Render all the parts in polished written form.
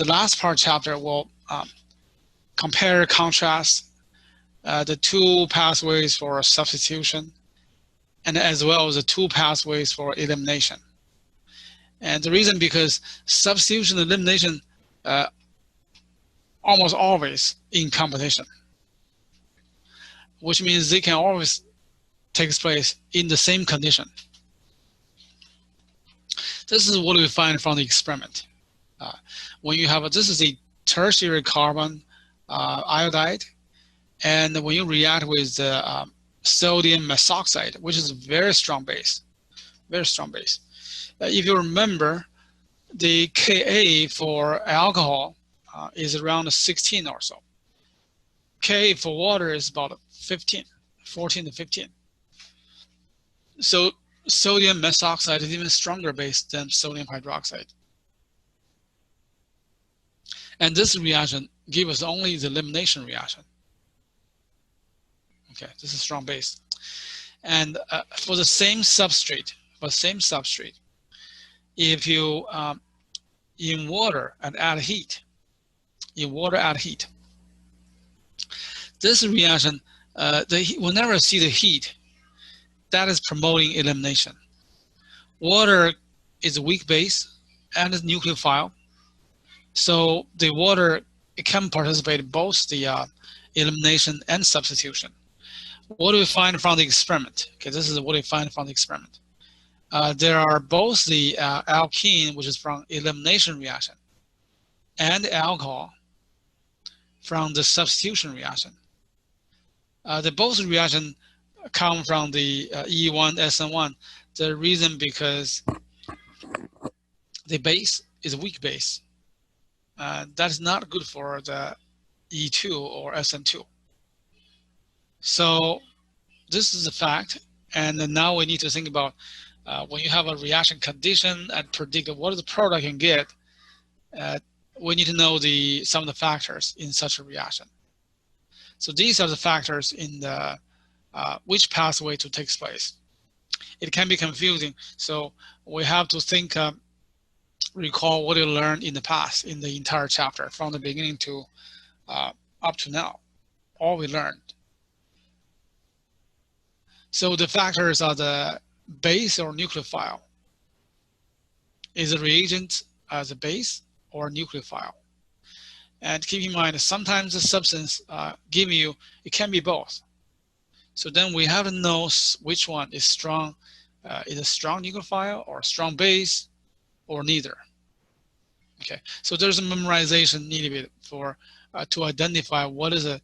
the last part chapter will compare, contrast the two pathways for substitution, and as well as the two pathways for elimination. And the reason because substitution and elimination almost always in competition, which means they can always take place in the same condition. This is what we find from the experiment. When you have this is a tertiary carbon iodide, and when you react with the sodium methoxide, which is a very strong base, very strong base. If you remember, the Ka for alcohol is around 16 or so. Ka for water is about 15, 14 to 15. So sodium methoxide is even stronger base than sodium hydroxide. And this reaction gives us only the elimination reaction. Okay, this is strong base. And for the same substrate, if you in water and add heat, this reaction, we'll never see the heat. That is promoting elimination. Water is a weak base and is nucleophile. So the water, it can participate in both the elimination and substitution. What do we find from the experiment? Okay, this is what we find from the experiment. There are both the alkene, which is from elimination reaction, and alcohol from the substitution reaction. The both reaction come from the E1, SN1. The reason because the base is a weak base. That is not good for the E2 or SN2. So this is a fact, and now we need to think about when you have a reaction condition and predict what the product can get. We need to know some of the factors in such a reaction. So these are the factors in the which pathway to take place. It can be confusing, so we have to think, recall what you learned in the past in the entire chapter from the beginning to up to now, all we learned. So the factors are the base or nucleophile. Is the reagent as a base or nucleophile? And keep in mind, sometimes the substance give you, it can be both. So then we have to know which one is strong, is a strong nucleophile or a strong base or neither. Okay, so there's a memorization needed for to identify what is a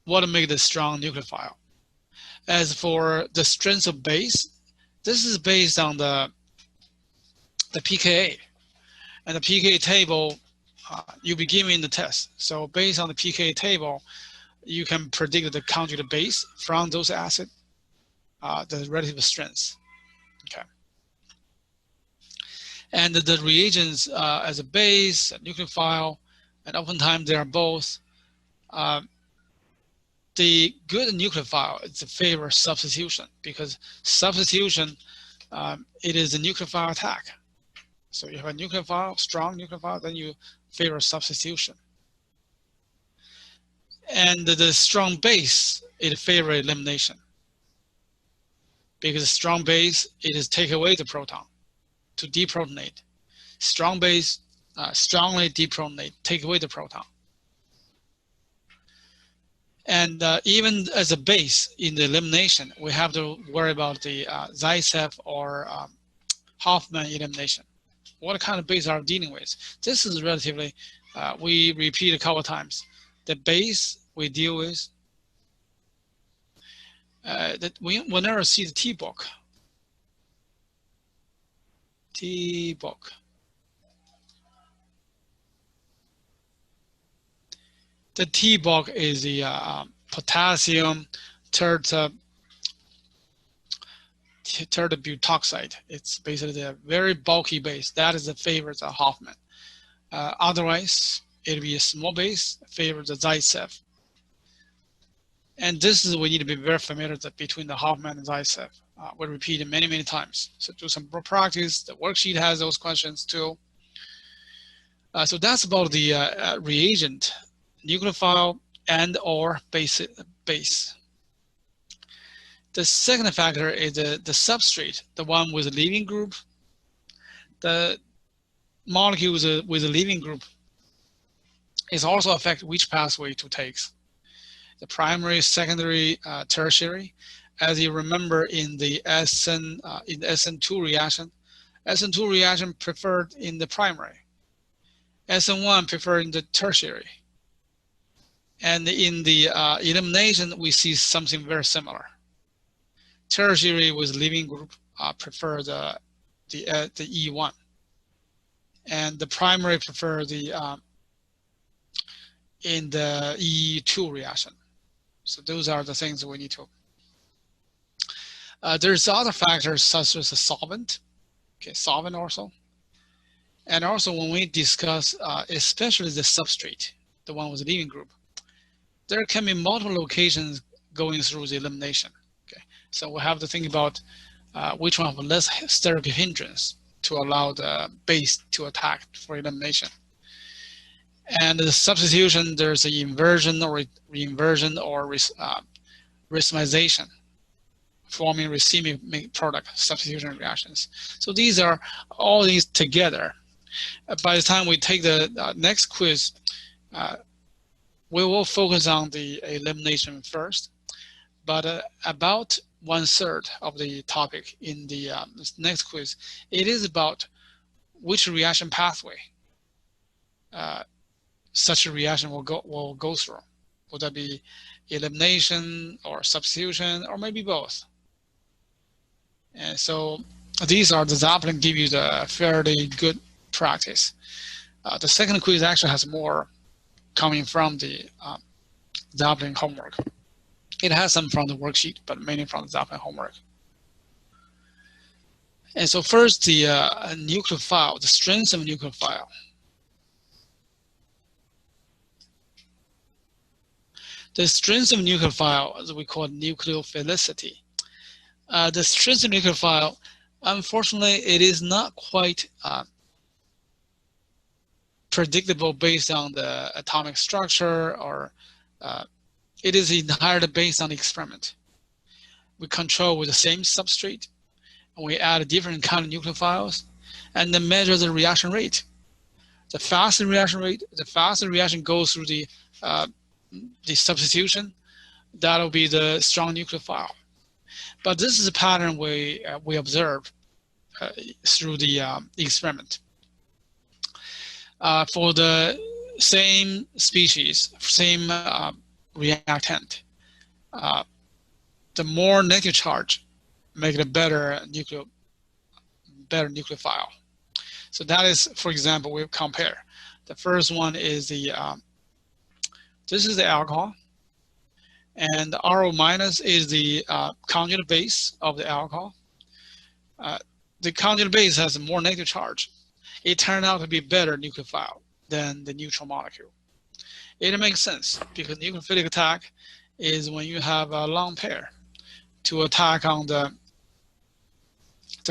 what to make the strong nucleophile. As for the strength of base, this is based on the pKa, and the pKa table you'll be given in the test. So based on the pKa table, you can predict the conjugate base from those acids, the relative strength. Okay. And the reagents as a base, a nucleophile, and oftentimes they are both. The good nucleophile is a favor substitution, because substitution, it is a nucleophile attack. So you have a nucleophile, strong nucleophile, then you favor substitution. And the strong base, it favors elimination, because strong base, it is take away the proton to deprotonate. Strong base strongly deprotonate, take away the proton. And even as a base in the elimination, we have to worry about the Zaitsev or Hoffman elimination. What kind of base are we dealing with? This is relatively, we repeat a couple of times. The base we deal with, that we'll never see the T-book. T-book. The T-book is the potassium tetrabutoxide. It's basically a very bulky base. That is the favorite of Hoffman. Otherwise, it'll be a small base, favors the Zaitsev. And this is, we need to be very familiar that between the Hoffman and Zaitsev. We'll repeat it many, many times. So do some practice. The worksheet has those questions too. So that's about the reagent, nucleophile, and or base. The second factor is the substrate, the one with a leaving group. The molecules with a leaving group is also affect which pathway to take. The primary, secondary, tertiary. As you remember in the SN2 reaction, SN2 reaction preferred in the primary. SN1 preferred in the tertiary. And in the elimination, we see something very similar. Tertiary with leaving group prefer the E1, and the primary prefer the in the E2 reaction. So those are the things we need to. There's other factors such as the solvent, okay, solvent also, and also when we discuss especially the substrate, the one with the leaving group, there can be multiple locations going through the elimination. So we have to think about which one have less steric hindrance to allow the base to attack for elimination. And the substitution, there's an inversion or reinversion or racemization, forming racemic product substitution reactions. So these are all these together. By the time we take the next quiz, we will focus on the elimination first, but about 1/3 of the topic in the next quiz, it is about which reaction pathway such a reaction will go through. Would that be elimination or substitution or maybe both? And so these are the Zeppelin give you the fairly good practice. The second quiz actually has more coming from the Zeppelin homework. It has some from the worksheet, but mainly from the Zeppelin homework. And so first, the nucleophile, the strength of nucleophile. The strength of nucleophile, as we call nucleophilicity. The strength of nucleophile, unfortunately, it is not quite predictable based on the atomic structure, or it is entirely based on the experiment. We control with the same substrate, and we add different kind of nucleophiles, and then measure the reaction rate. The faster reaction rate, the faster reaction goes through the substitution, that'll be the strong nucleophile. But this is a pattern we observe through the experiment. For the same species, same reactant, the more negative charge make it a better nucleophile. So that is, for example, we compare. The first one is the this is the alcohol, and the RO minus is the conjugate base of the alcohol. The conjugate base has a more negative charge. It turned out to be better nucleophile than the neutral molecule. It makes sense because nucleophilic attack is when you have a lone pair to attack on the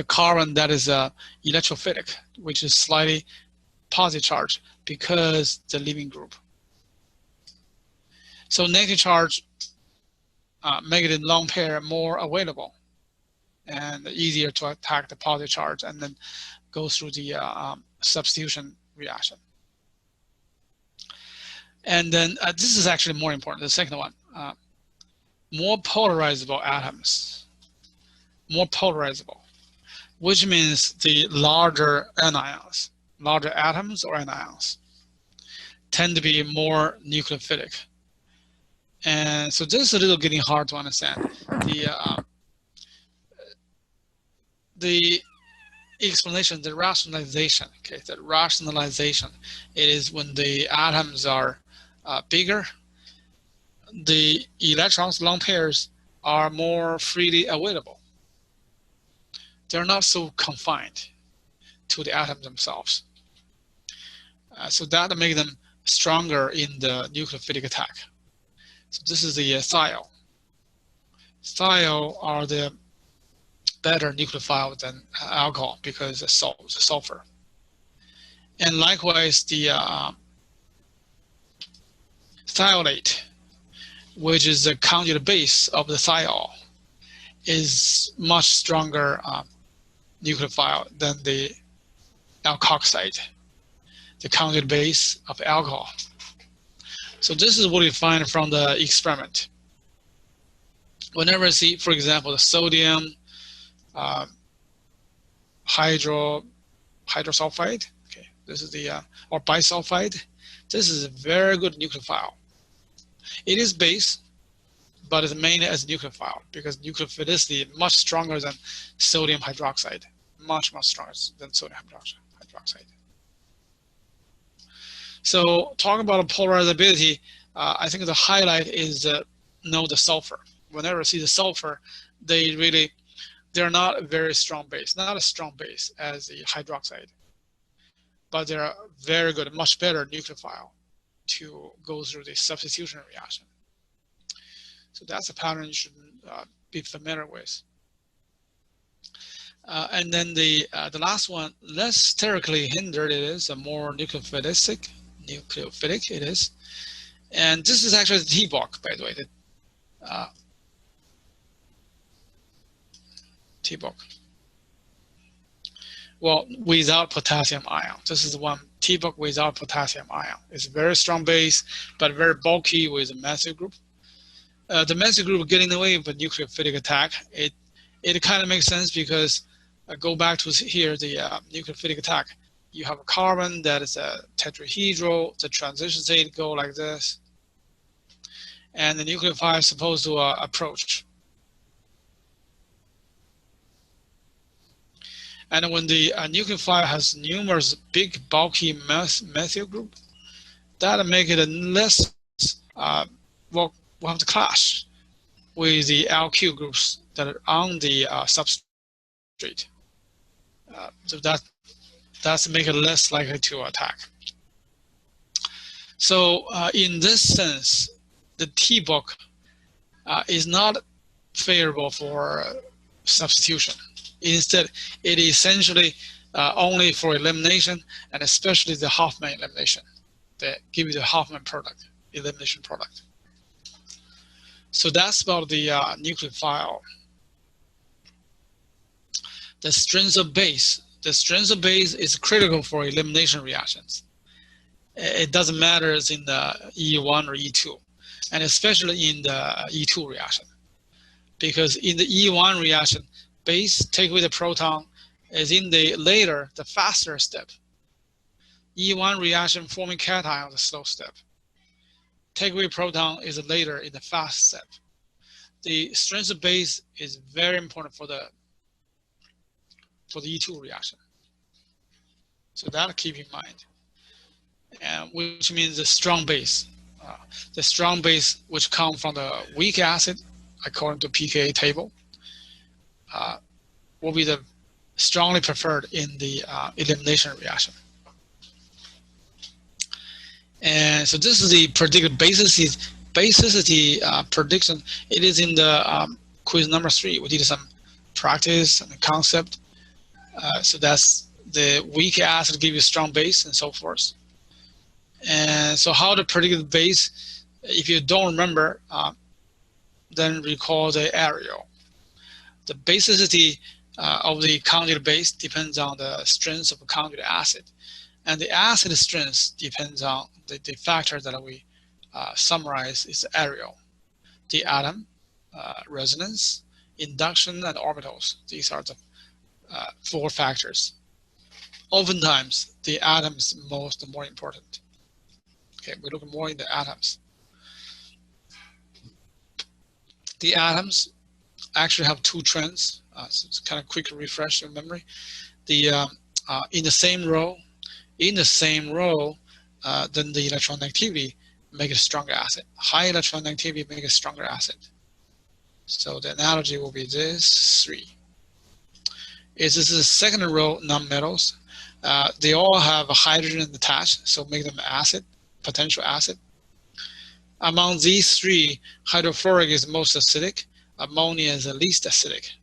carbon that is electrophilic, which is slightly positive charge because the leaving group. So negative charge make the lone pair more available and easier to attack the positive charge and then go through the substitution reaction. And then this is actually more important, the second one. More polarizable atoms, more polarizable, which means the larger anions, larger atoms or anions tend to be more nucleophilic. And so this is a little getting hard to understand. The explanation, the rationalization, okay, the rationalization, it is when the atoms are bigger, the electrons, lone pairs, are more freely available. They're not so confined to the atoms themselves. So that makes them stronger in the nucleophilic attack. So this is the thiol. Thiol are the better nucleophile than alcohol because of the sulfur. And likewise, the thiolate, which is the conjugate base of the thiol, is much stronger nucleophile than the alkoxide, the conjugate base of alcohol. So this is what we find from the experiment. Whenever I see, for example, the sodium hydrosulfide, okay, this is the or bisulfide. This is a very good nucleophile. It is base, but it's mainly as a nucleophile because nucleophilicity is much stronger than sodium hydroxide, much stronger than sodium hydroxide. So talking about polarizability, I think the highlight is the sulfur. Whenever I see the sulfur, they're not a very strong base, not as strong base as the hydroxide, but they're very good, much better nucleophile to go through the substitution reaction. So that's a pattern you should be familiar with. And then the last one, less sterically hindered it is, a more nucleophilic it is. And this is actually the T-block, by the way, the T-block. Well, without potassium ion. This is the one, T-block without potassium ion. It's a very strong base, but very bulky with a methyl group. The methyl group getting away with a nucleophilic attack, it kind of makes sense because go back to here, the nucleophilic attack. You have a carbon that is a tetrahedral, the transition state go like this, and the nucleophile is supposed to approach. And when the nucleophile has numerous big bulky methyl group, that make it a less, will have to clash with the alkyl groups that are on the substrate. So that's make it less likely to attack. So in this sense, the T-block is not favorable for substitution. Instead, it is essentially only for elimination, and especially the Hoffman elimination that give you the Hoffman product, elimination product. So that's about the nucleophile. The strength of base. The strength of base is critical for elimination reactions. It doesn't matter it's in the E1 or E2, and especially in the E2 reaction. Because in the E1 reaction, base take away the proton is in the later, the faster step. E1 reaction forming cation is a slow step. Take away proton is later in the fast step. The strength of base is very important for the E2 reaction. So that keep in mind. And which means the strong base. The strong base which come from the weak acid, according to pKa table, will be the strongly preferred in the elimination reaction. And so this is the predicted basicity prediction. It is in the quiz number 3. We did some practice and concept. So that's the weak acid give you strong base and so forth. And so how to predict the base, if you don't remember, then recall the aerial. The basicity of the conjugate base depends on the strength of a conjugate acid. And the acid strength depends on the factor that we summarize is aerial. The atom, resonance, induction, and orbitals. These are the 4 factors. Oftentimes, the atom is more important. Okay, we look more in the atoms. The atoms actually have 2 trends. So it's kind of quick refresh your memory. The in the same row, then the electron negativity make it a stronger acid. High electron negativity make it a stronger acid. So the analogy will be this 3. This is the second row nonmetals. They all have a hydrogen attached, so make them acid, potential acid. Among these 3, hydrofluoric is most acidic, ammonia is the least acidic.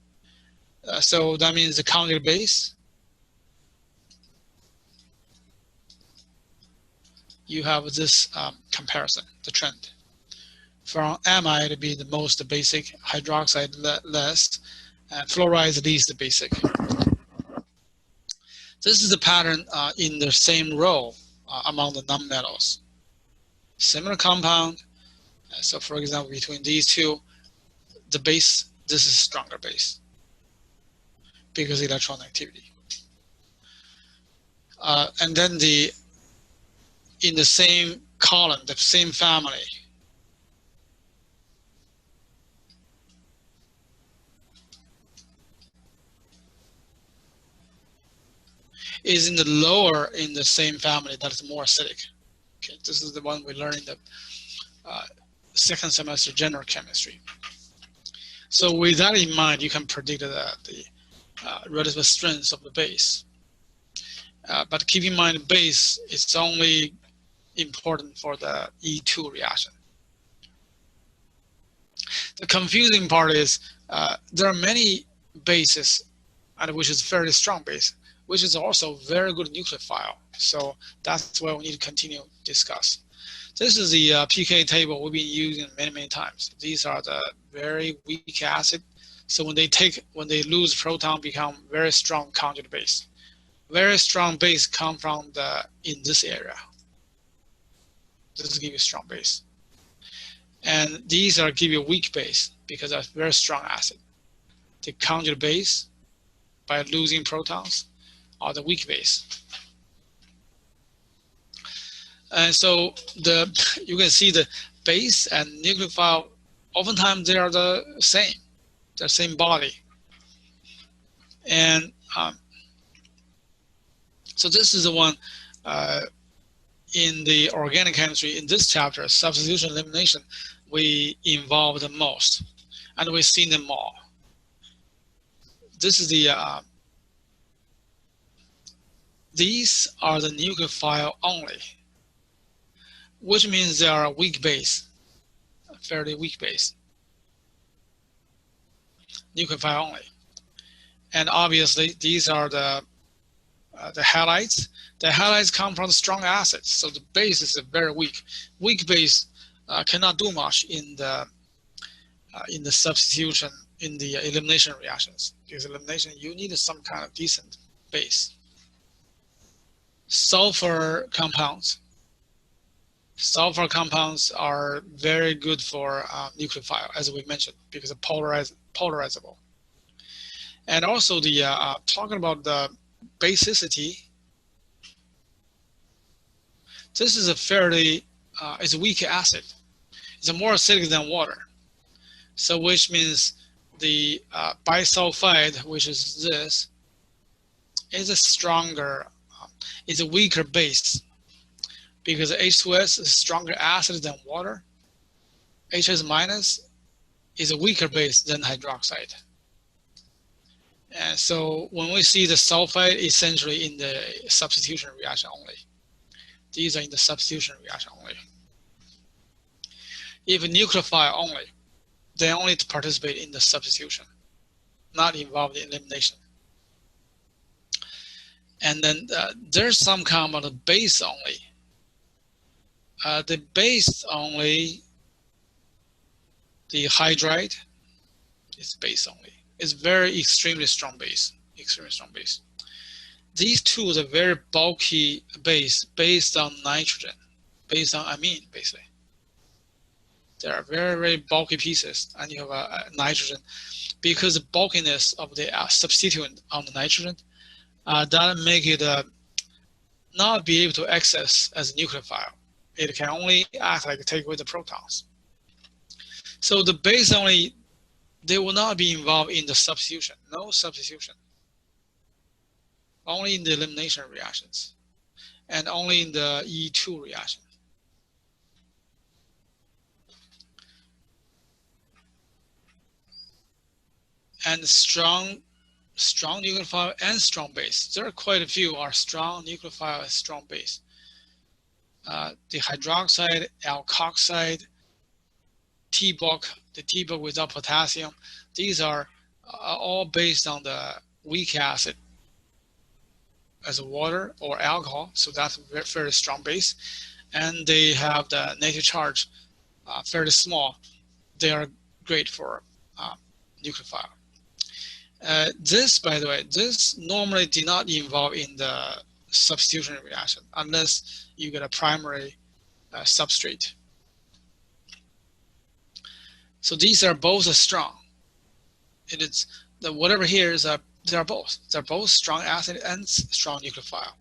So that means the conjugate base you have this comparison, the trend. From amide to be the most basic, hydroxide less, and fluoride least basic. This is the pattern in the same row among the nonmetals. Similar compound. So for example, between these two, the base, this is stronger base because electron activity. And then in the same column, the same family, is in the lower in the same family that is more acidic. Okay, this is the one we learned in the second semester general chemistry. So with that in mind, you can predict the relative strength of the base. But keep in mind, base is only important for the E2 reaction. The confusing part is there are many bases, and which is fairly strong base, which is also very good nucleophile. So that's why we need to continue to discuss. This is the pK table we've been using many times. These are the very weak acid. So when they lose proton, become very strong conjugate base. Very strong base come from in this area. This give you strong base. And these are give you weak base because that's very strong acid. The conjugate base by losing protons are the weak base. And so you can see the base and nucleophile, oftentimes they are the same body. And so this is the one in the organic chemistry, in this chapter, substitution elimination, we involve the most, and we've seen them all. This is these are the nucleophile only, which means they are a weak base, a fairly weak base. Nucleophile only. And obviously, these are the halides. The halides come from strong acids, so the base is very weak. Weak base cannot do much in the substitution, in the elimination reactions. Because elimination, you need some kind of decent base. Sulfur compounds. Sulfur compounds are very good for nucleophile, as we mentioned, because of polarizable. And also talking about the basicity, this is a fairly, it's a weak acid. It's more acidic than water. So which means the bisulfide, which is this, is a stronger, is a weaker base. Because H2S is a stronger acid than water. HS minus is a weaker base than hydroxide. And so when we see the sulfide, essentially in the substitution reaction only. These are in the substitution reaction only. If nucleophile only, they only participate in the substitution, not involved in elimination. And then there's some compound of base only. The base only, the hydride is base only. It's very extremely strong base, extremely strong base. These two are very bulky base based on nitrogen, based on amine, basically. They are very bulky pieces, and you have a nitrogen. Because the bulkiness of the substituent on the nitrogen, that make it not be able to access as a nucleophile. It can only act like take away the protons. So the base only, they will not be involved in the substitution. No substitution. Only in the elimination reactions, and only in the E2 reaction. And strong nucleophile and strong base. There are quite a few are strong nucleophile and strong base. The hydroxide, alkoxide, T-bulk, the T-bulk without potassium, these are all based on the weak acid as water or alcohol, so that's a very strong base. and they have the negative charge fairly small, they are great for nucleophile. This, by the way, this normally did not involve in the substitution reaction unless you get a primary substrate. So these are both strong. It is the whatever here is they are both. They're both strong acid and strong nucleophile.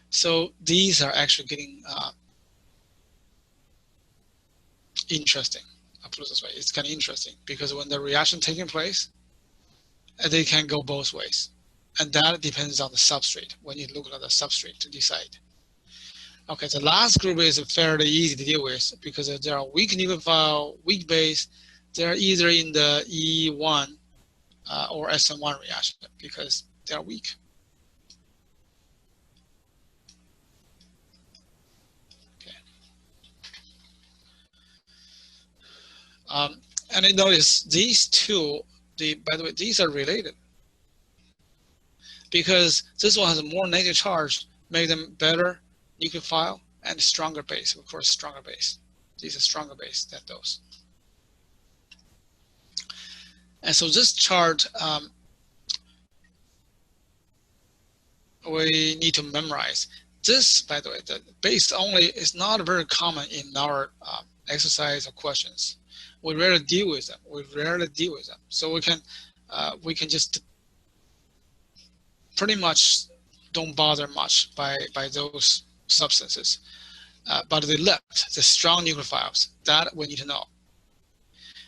So these are actually getting interesting. I'll put it this way. It's kind of interesting because when the reaction taking place, they can go both ways. And that depends on the substrate. When you look at the substrate to decide. Okay, the last group is fairly easy to deal with because they are weak nucleophile, weak base. They are either in the E1 or SN1 reaction because they are weak. Okay. And I notice these two, by the way, these are related because this one has a more negative charge, make them better nucleophile and stronger base. Of course, stronger base. These are stronger base than those. And so this chart we need to memorize. This, by the way, the base only is not very common in our exercise or questions. We rarely deal with them. So we can just pretty much don't bother much by those substances. But the left, the strong nucleophiles, that we need to know.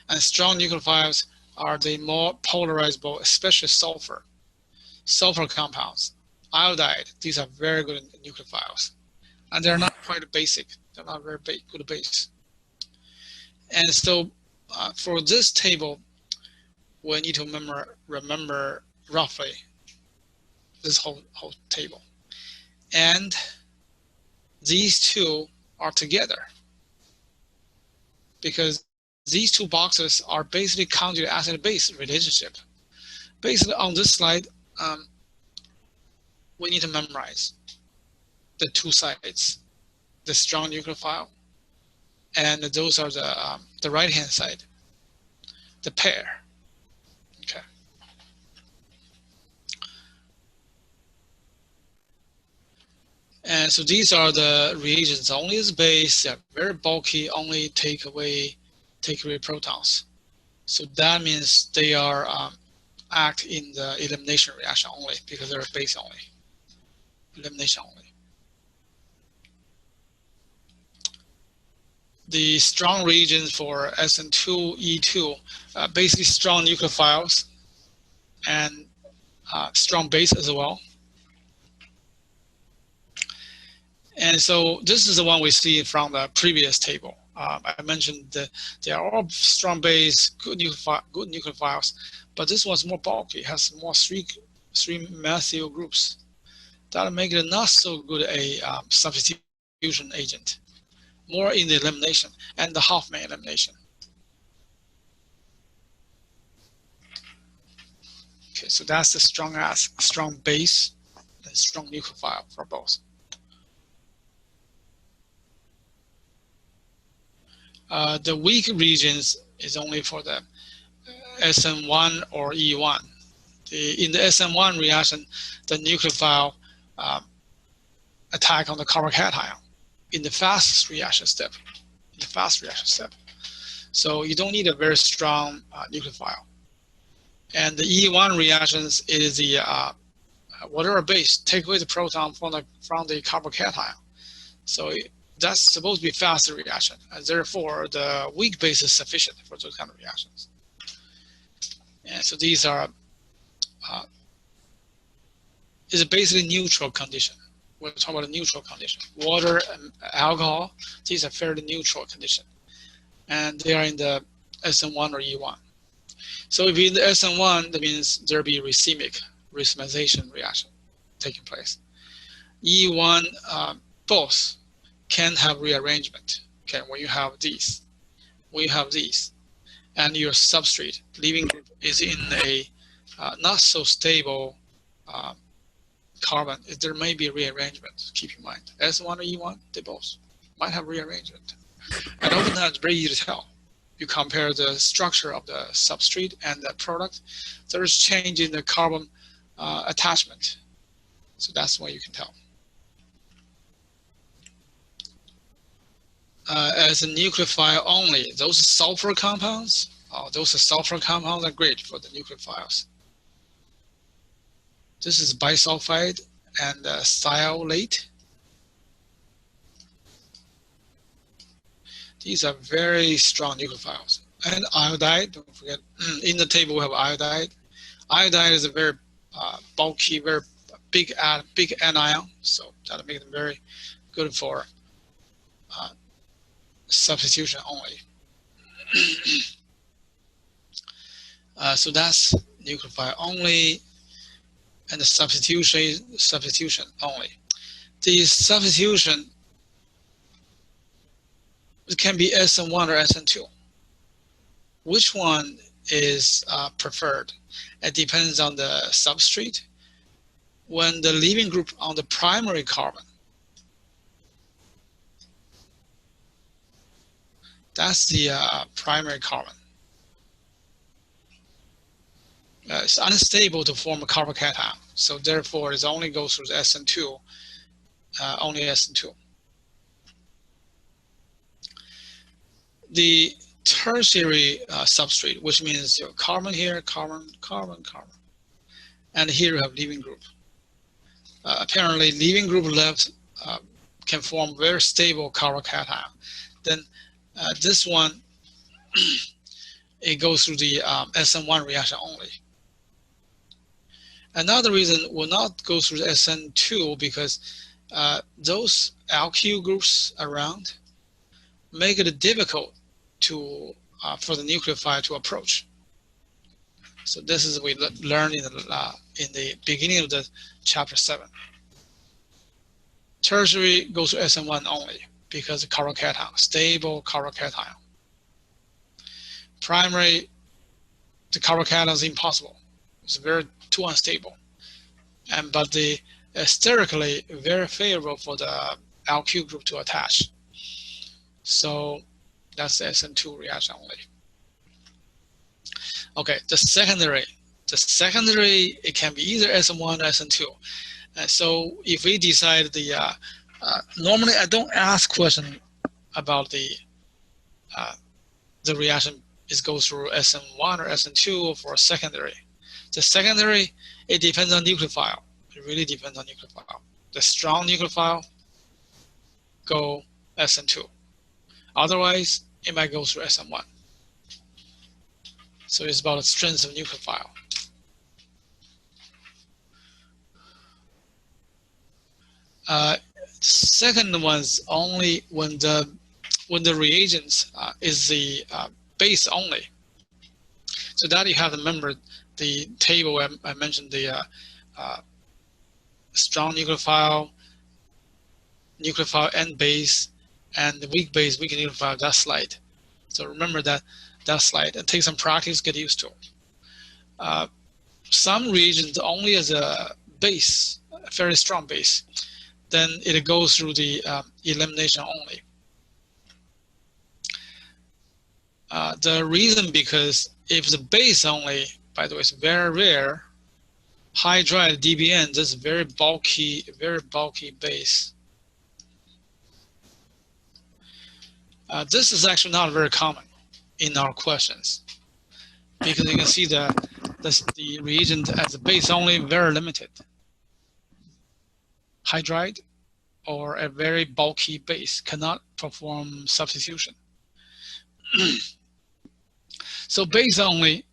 And strong nucleophiles are the more polarizable, especially sulfur compounds. Iodide, these are very good nucleophiles. And they're not quite basic. They're not very good base. And so for this table, we need to remember roughly this whole table. And these two are together because these two boxes are basically conjugate acid-base relationship. Basically on this slide, we need to memorize the two sides, the strong nucleophile, and those are the right-hand side, the pair. Okay. And so these are the reagents. Only as base, they're very bulky, only take away protons. So that means they are act in the elimination reaction only because they're base only. Elimination only. The strong reagents for SN2E2, basically strong nucleophiles and strong base as well. And so this is the one we see from the previous table. I mentioned that they are all strong base, good nucleophiles, but this one's more bulky. It has more three methyl groups. That make it not so good a substitution agent. More in the elimination and the Hoffman elimination. Okay, so that's the strong base and strong nucleophile for both. The weak regions is only for the SN1 or E1. In the SN1 reaction, the nucleophile attack on the carbocation in the fast reaction step. So you don't need a very strong nucleophile. And the E1 reactions is the whatever base take away the proton from the carbocation. So that's supposed to be a faster reaction, and therefore the weak base is sufficient for those kind of reactions. And so these are is basically neutral condition. We're talking about a neutral condition. Water and alcohol, these are fairly neutral condition, and they are in the SN1 or E1. So if in the SN1, that means there'll be racemization reaction taking place. E1, both can have rearrangement. Okay, when you have these, and your substrate leaving group is in a not so stable carbon, there may be a rearrangement. Keep in mind, S1 or E1, they both. might have rearrangement. And oftentimes it's very easy to tell. You compare the structure of the substrate and the product, there is change in the carbon attachment. So that's why you can tell. As a nucleophile only, those sulfur compounds, are great for the nucleophiles. This is bisulfide and thiolate. These are very strong nucleophiles. And iodide, don't forget, in the table we have iodide. Iodide is a very bulky, very big anion, so that makes them very good for substitution only. So that's nucleophile only, and the substitution only. The substitution, it can be SN1 or SN2. Which one is preferred? It depends on the substrate. When the leaving group on the primary carbon, that's the primary carbon. It's unstable to form a carbocation, so therefore it only goes through the SN2, only SN2. The tertiary substrate, which means your carbon here, carbon, carbon, carbon, and here you have leaving group. Apparently, leaving group left can form very stable carbocation. Then this one, it goes through the SN1 reaction only. Another reason will not go through the SN2 because those alkyl groups around make it difficult to for the nucleophile to approach. So this is what we learned in the beginning of the chapter 7. Tertiary goes to SN1 only because the carbocation, stable carbocation. Primary, the carbocation is impossible. It's too unstable. But the sterically very favorable for the alkyl group to attach. So that's the SN2 reaction only. Okay, the secondary, it can be either SN1 or SN2. So if we decide normally I don't ask question about the reaction goes through SN1 or SN2 for secondary. The secondary, it depends on nucleophile. It really depends on nucleophile. The strong nucleophile go SN2. Otherwise, it might go through SN1. So it's about the strength of nucleophile. Second one's only when the reagents is the base only. So that you have to remember the table I mentioned, the strong nucleophile and base, and the weak base, weak nucleophile, that slide. So remember that slide and take some practice, get used to. Some reagents only as a base, a very strong base, then it goes through the elimination only. The reason because if the base only, by the way, it's very rare, hydride DBN, this is very bulky base. This is actually not very common in our questions because you can see the reagent as a base only, very limited. Hydride or a very bulky base cannot perform substitution. So base only,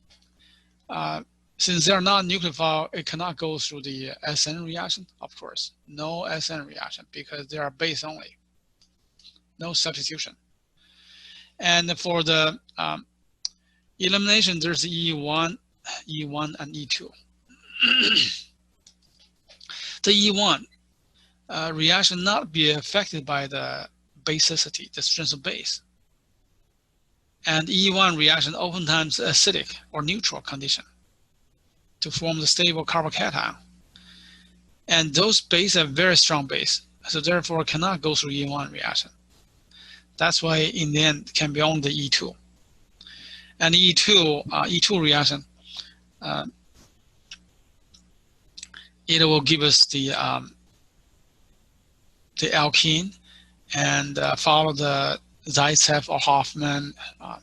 since they're not nucleophile, it cannot go through the SN reaction, of course. No SN reaction because they are base only. No substitution. And for the elimination, there's E1, and E2. The E1 reaction not be affected by the basicity, the strength of base. And E1 reaction oftentimes acidic or neutral condition to form the stable carbocation. And those bases are very strong base, so therefore cannot go through E1 reaction. That's why in the end it can be only the E2. And E2 reaction, it will give us the alkene and follow the Zaitsev or Hoffman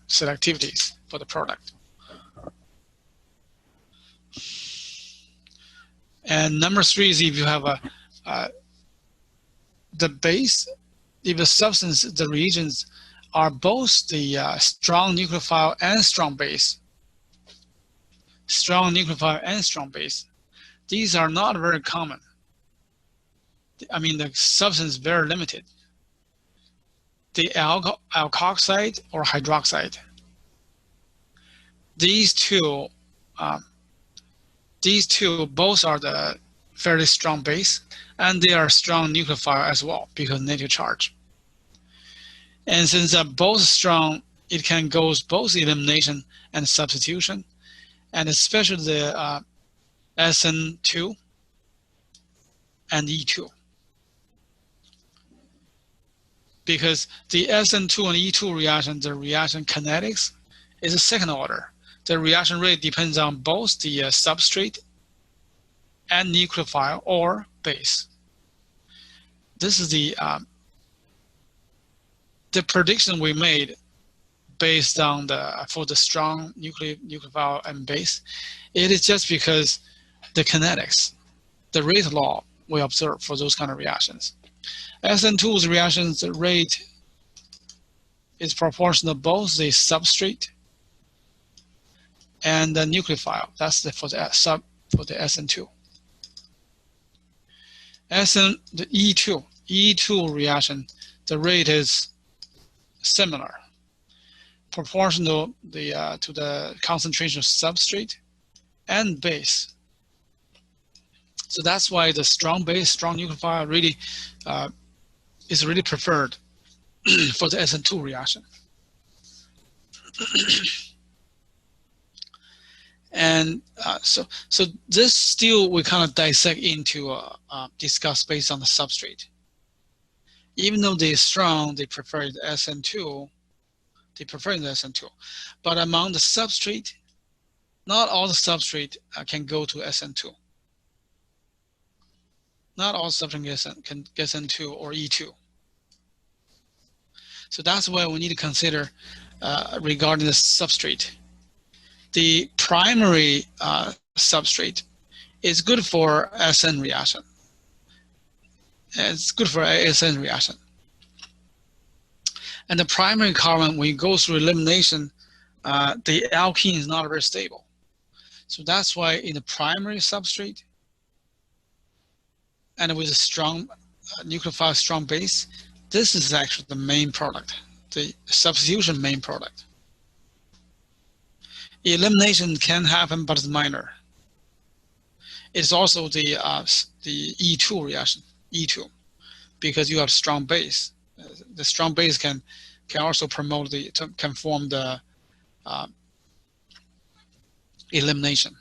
selectivities for the product. And number 3 is if you have the base, if the substance, the reagents are both the strong nucleophile and strong base. Strong nucleophile and strong base. These are not very common. I mean, the substance is very limited. The alkoxide or hydroxide. These two both are the fairly strong base, and they are strong nucleophile as well because negative charge. And since they're both strong, it can go both elimination and substitution, and especially the SN2 and E2. Because the SN2 and E2 reaction, the reaction kinetics is a second order. The reaction rate depends on both the substrate and nucleophile or base. This is the prediction we made based on for the strong nucleophile and base. It is just because the kinetics, the rate law we observe for those kind of reactions. SN2's reactions, the rate is proportional to both the substrate and the nucleophile. That's for the SN2. The E2 reaction, the rate is similar, proportional to the concentration of substrate and base. So that's why the strong base, strong nucleophile really is really preferred for the SN2 reaction. And so this still we kind of dissect into discuss based on the substrate. Even though they're strong, they prefer the SN2. They prefer the SN2, but among the substrate, not all the substrate can go to SN2. Not all substrate can get SN2 or E2. So that's why we need to consider regarding the substrate. The primary substrate is good for SN reaction. It's good for SN reaction. And the primary carbon, when you go through elimination, the alkene is not very stable. So that's why in the primary substrate, and with a strong nucleophile, strong base, this is actually the main product, the substitution main product. Elimination can happen, but it's minor. It's also the E2 reaction, E2, because you have strong base. The strong base can also promote can form the elimination.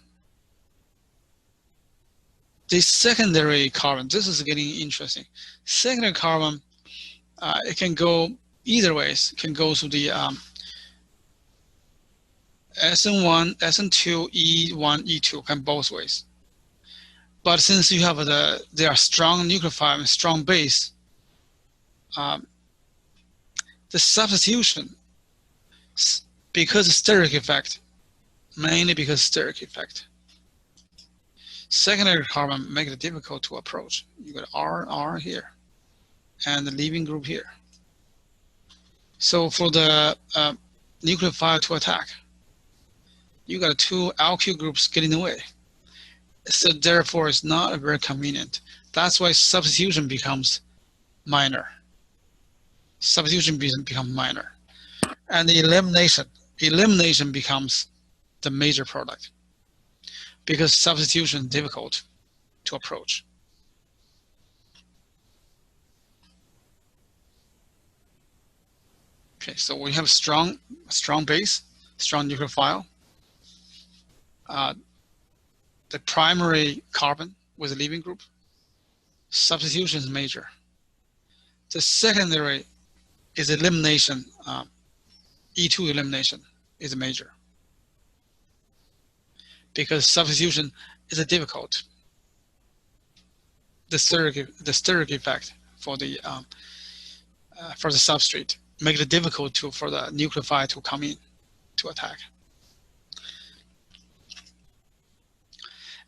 The secondary carbon, this is getting interesting. Secondary carbon, it can go either ways. It can go to the SN1, SN2, E1, E2, can both ways. But since you have they are strong nucleophile and strong base, the substitution, because of steric effect, mainly because of steric effect, secondary carbon make it difficult to approach. You got R here, and the leaving group here. So for the nucleophile to attack, you got two alkyl groups getting in the way. So therefore, it's not very convenient. That's why substitution becomes minor. Substitution becomes minor, and the elimination becomes the major product, because substitution is difficult to approach. Okay, so we have strong base, strong nucleophile. The primary carbon with a leaving group. Substitution is major. The secondary is elimination. E2 elimination is major, because substitution is difficult. The steric effect for the substrate make it difficult for the nucleophile to come in to attack.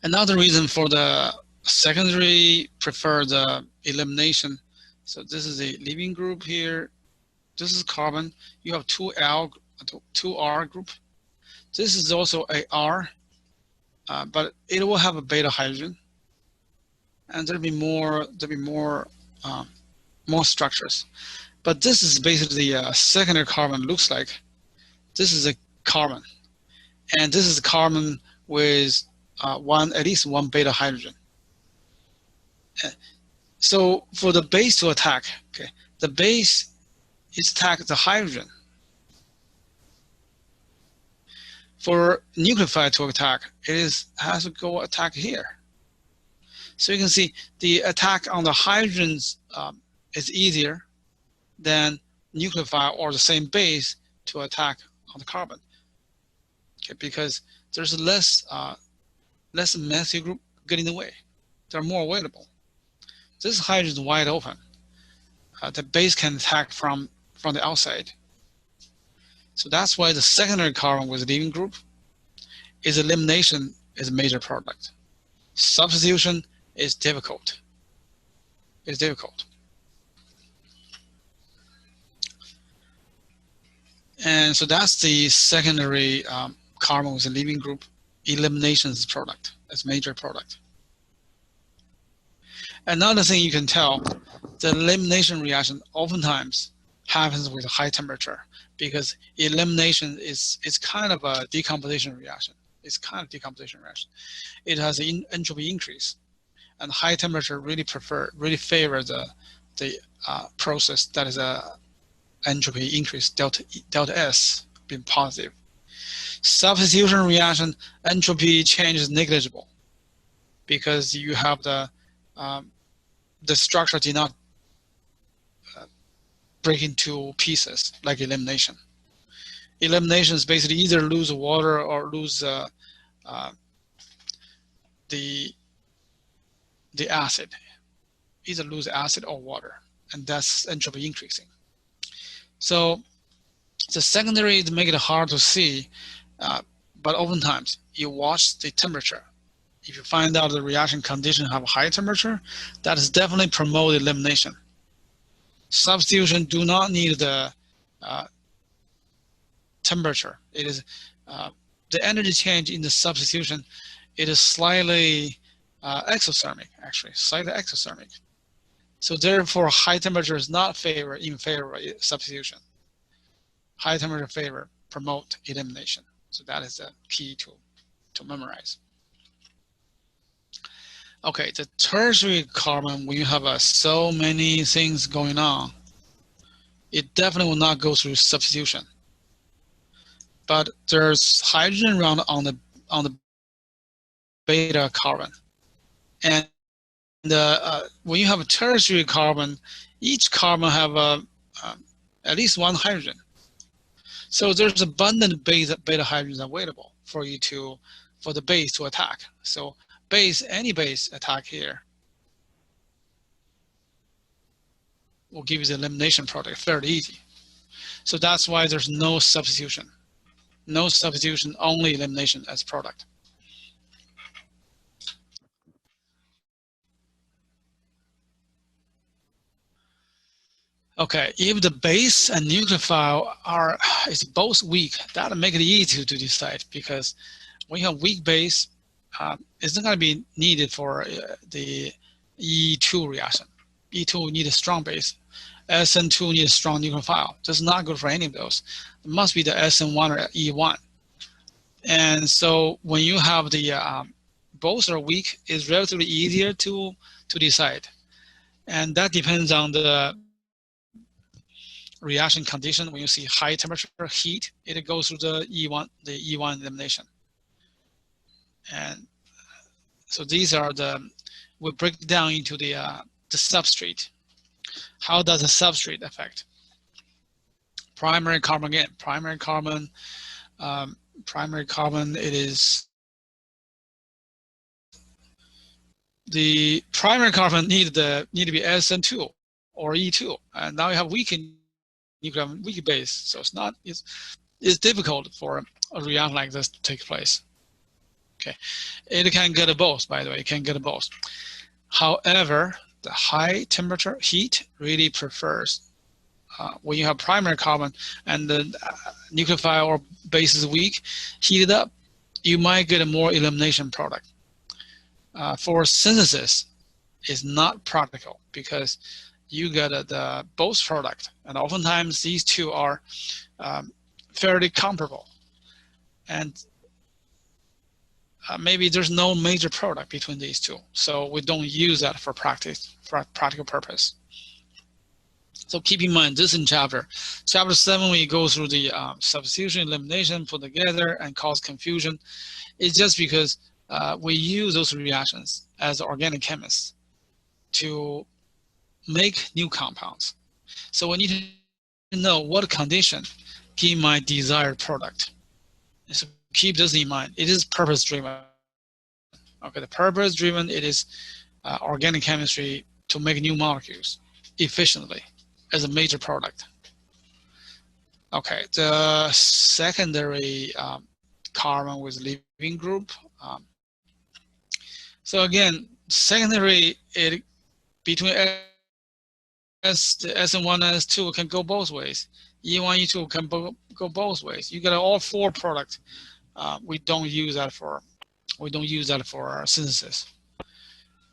Another reason for the secondary prefer the elimination. So this is a leaving group here. This is carbon. You have two R group. This is also a R, but it will have a beta hydrogen, and there'll be more structures. But this is basically the secondary carbon. Looks like this is a carbon, and this is carbon with at least one beta hydrogen. So for the base to attack, okay, the base is attack the hydrogen. For nucleophile to attack, has to go attack here. So you can see the attack on the hydrogens is easier than nucleophile or the same base to attack on the carbon. Okay, because there's less methyl group getting in the way. They're more available. This hydrogen is wide open. The base can attack from the outside. So that's why the secondary carbon with leaving group is elimination is a major product. Substitution is difficult. It's difficult. And so that's the secondary carbon with a leaving group. Elimination is product. That's major product. Another thing you can tell, the elimination reaction oftentimes happens with high temperature, because elimination is kind of a decomposition reaction. It's kind of decomposition reaction. It has an entropy increase, and high temperature really favor the process that is a entropy increase, delta S being positive. Substitution reaction, entropy change is negligible, because you have the structure did not break into pieces like elimination. Elimination is basically either lose water or lose the acid, either lose acid or water, and that's entropy increasing. So the secondary make it hard to see, but oftentimes you watch the temperature. If you find out the reaction condition have a high temperature, that is definitely promote elimination. Substitution do not need the temperature. It is the energy change in the substitution. It is slightly exothermic, actually, slightly exothermic. So therefore, high temperature is not in favor of substitution. High temperature favor promote elimination. So that is the key to memorize. Okay, the tertiary carbon, when you have so many things going on, it definitely will not go through substitution. But there's hydrogen around on the beta carbon, and when you have a tertiary carbon, each carbon have at least one hydrogen. So there's abundant beta hydrogens available for the base to attack. So any base attack here will give you the elimination product fairly easy. So that's why there's no substitution. No substitution, only elimination as product. Okay, if the base and nucleophile is both weak, that'll make it easy to decide, because when you have weak base, it's not going to be needed for the E2 reaction. E2 need a strong base. SN2 need a strong nucleophile. That's not good for any of those. It must be the SN1 or E1. And so when you have the both are weak, it's relatively easier to decide. And that depends on the reaction condition. When you see high temperature heat, it goes through the E1 elimination. And so these are we break it down into the substrate. How does the substrate affect? Primary carbon again. Primary carbon. It is the primary carbon need to be SN2 or E2, and now you have weak base, so it's difficult for a reaction like this to take place. Okay, it can get both, by the way. It can get both. However, the high temperature heat really prefers when you have primary carbon and the nucleophile or base is weak, heated up, you might get a more elimination product. For synthesis, it's not practical because you get the both product, and oftentimes these two are fairly comparable, and maybe there's no major product between these two, so we don't use that for practical purpose. So keep in mind, this in chapter 7, we go through the substitution, elimination, put together, and cause confusion. It's just because we use those reactions as organic chemists to make new compounds. So we need to know what condition give my desired product. So keep this in mind. It is purpose-driven. Okay, the purpose-driven, it is organic chemistry to make new molecules efficiently as a major product. Okay, the secondary carbon with leaving group. So again, secondary, between the SN1 and S2 can go both ways. E1, E2 can go both ways. You get all four products. We don't use that for synthesis,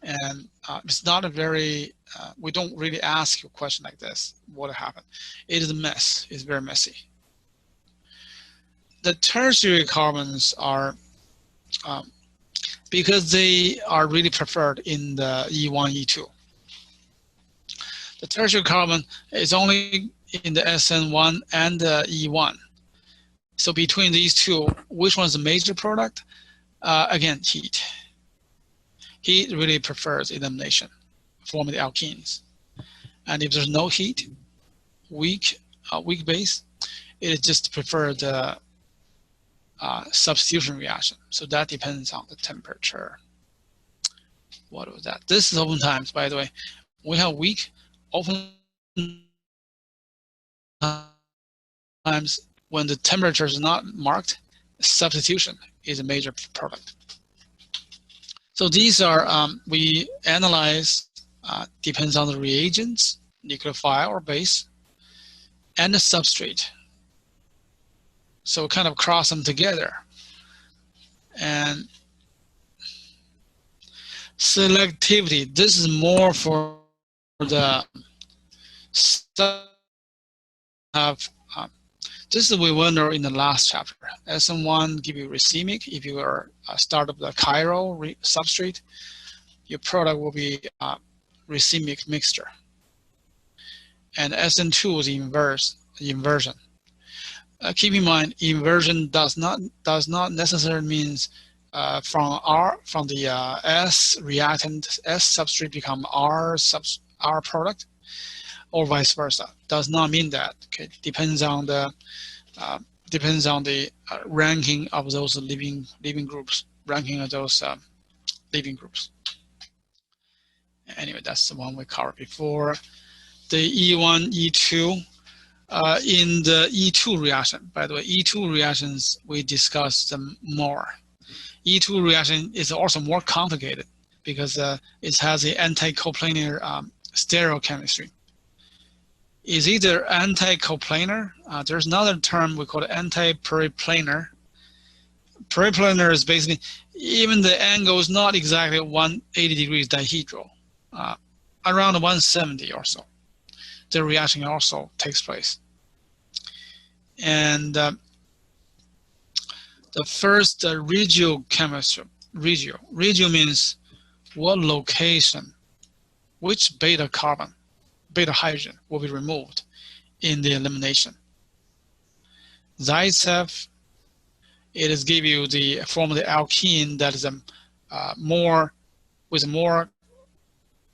and it's not a very. We don't really ask you a question like this. What happened? It is a mess. It's very messy. The tertiary carbons are because they are really preferred in the E1, E2. The tertiary carbon is only in the SN1 and the E1. So between these two, which one's the major product? Again, heat. Heat really prefers elimination, forming the alkenes. And if there's no heat, weak base, it just prefers the substitution reaction. So that depends on the temperature. What was that? This is oftentimes, by the way, we have weak, oftentimes when the temperature is not marked, substitution is a major product. So these are, we analyze, depends on the reagents, nucleophile or base, and the substrate. So kind of cross them together. And selectivity, this is more for the this is we wonder in the last chapter. SN1 give you racemic. If you are start up the chiral substrate, your product will be racemic mixture. And SN2 is inversion. Keep in mind, inversion does not necessarily means from the S reactant, S substrate become R product, or vice versa. Does not mean that. Okay, depends on the ranking of those living groups. Ranking of those living groups. Anyway, that's the one we covered before. The E1, E2. In the E2 reaction, by the way, E2 reactions, we discussed them more. E2 reaction is also more complicated because it has the anti-coplanar stereochemistry. Is either anti-coplanar, there's another term we call it anti-periplanar. Periplanar is basically, even the angle is not exactly 180 degrees dihedral, around 170 or so. The reaction also takes place. And the first regiochemistry, regio means what location, which beta hydrogen will be removed in the elimination. Zaitsev, it is give you the form of the alkene that is with more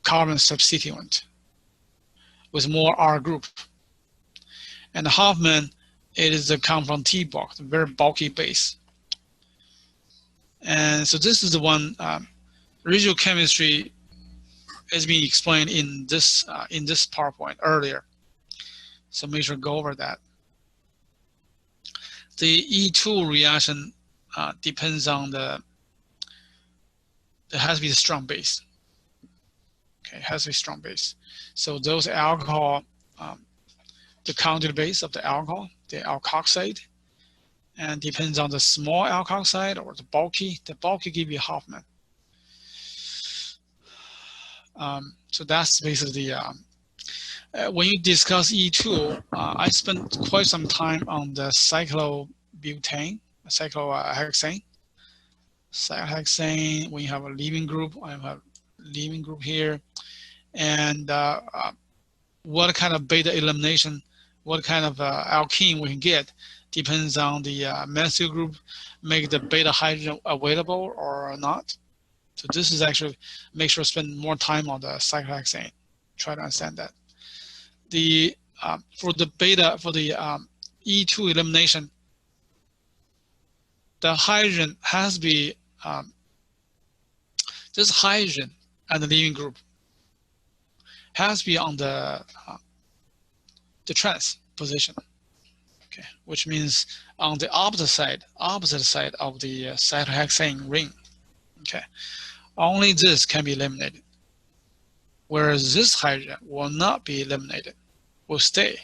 carbon substituent, with more R group. And the Hoffman, it is a come from T-box, very bulky base. And so this is the one residual chemistry is being explained in this PowerPoint earlier. So make sure to go over that. The E2 reaction depends on it has to be the strong base. Okay, it has to be strong base. So those alcohol, the conjugate base of the alcohol, the alkoxide, and depends on the small alkoxide or the bulky give you Hoffman. So that's basically when you discuss E2, I spent quite some time on the cyclobutane, cyclohexane. Cyclohexane, when you have a leaving group, I have a leaving group here, and what kind of beta elimination, what kind of alkene we can get depends on the methyl group make the beta hydrogen available or not. So this is actually make sure to spend more time on the cyclohexane. Try to understand that. The for the E2 elimination, the hydrogen has to be this hydrogen and the leaving group has to be on the trans position. Okay, which means on the opposite side of the cyclohexane ring. Okay, only this can be eliminated, whereas this hydrogen will not be eliminated, will stay.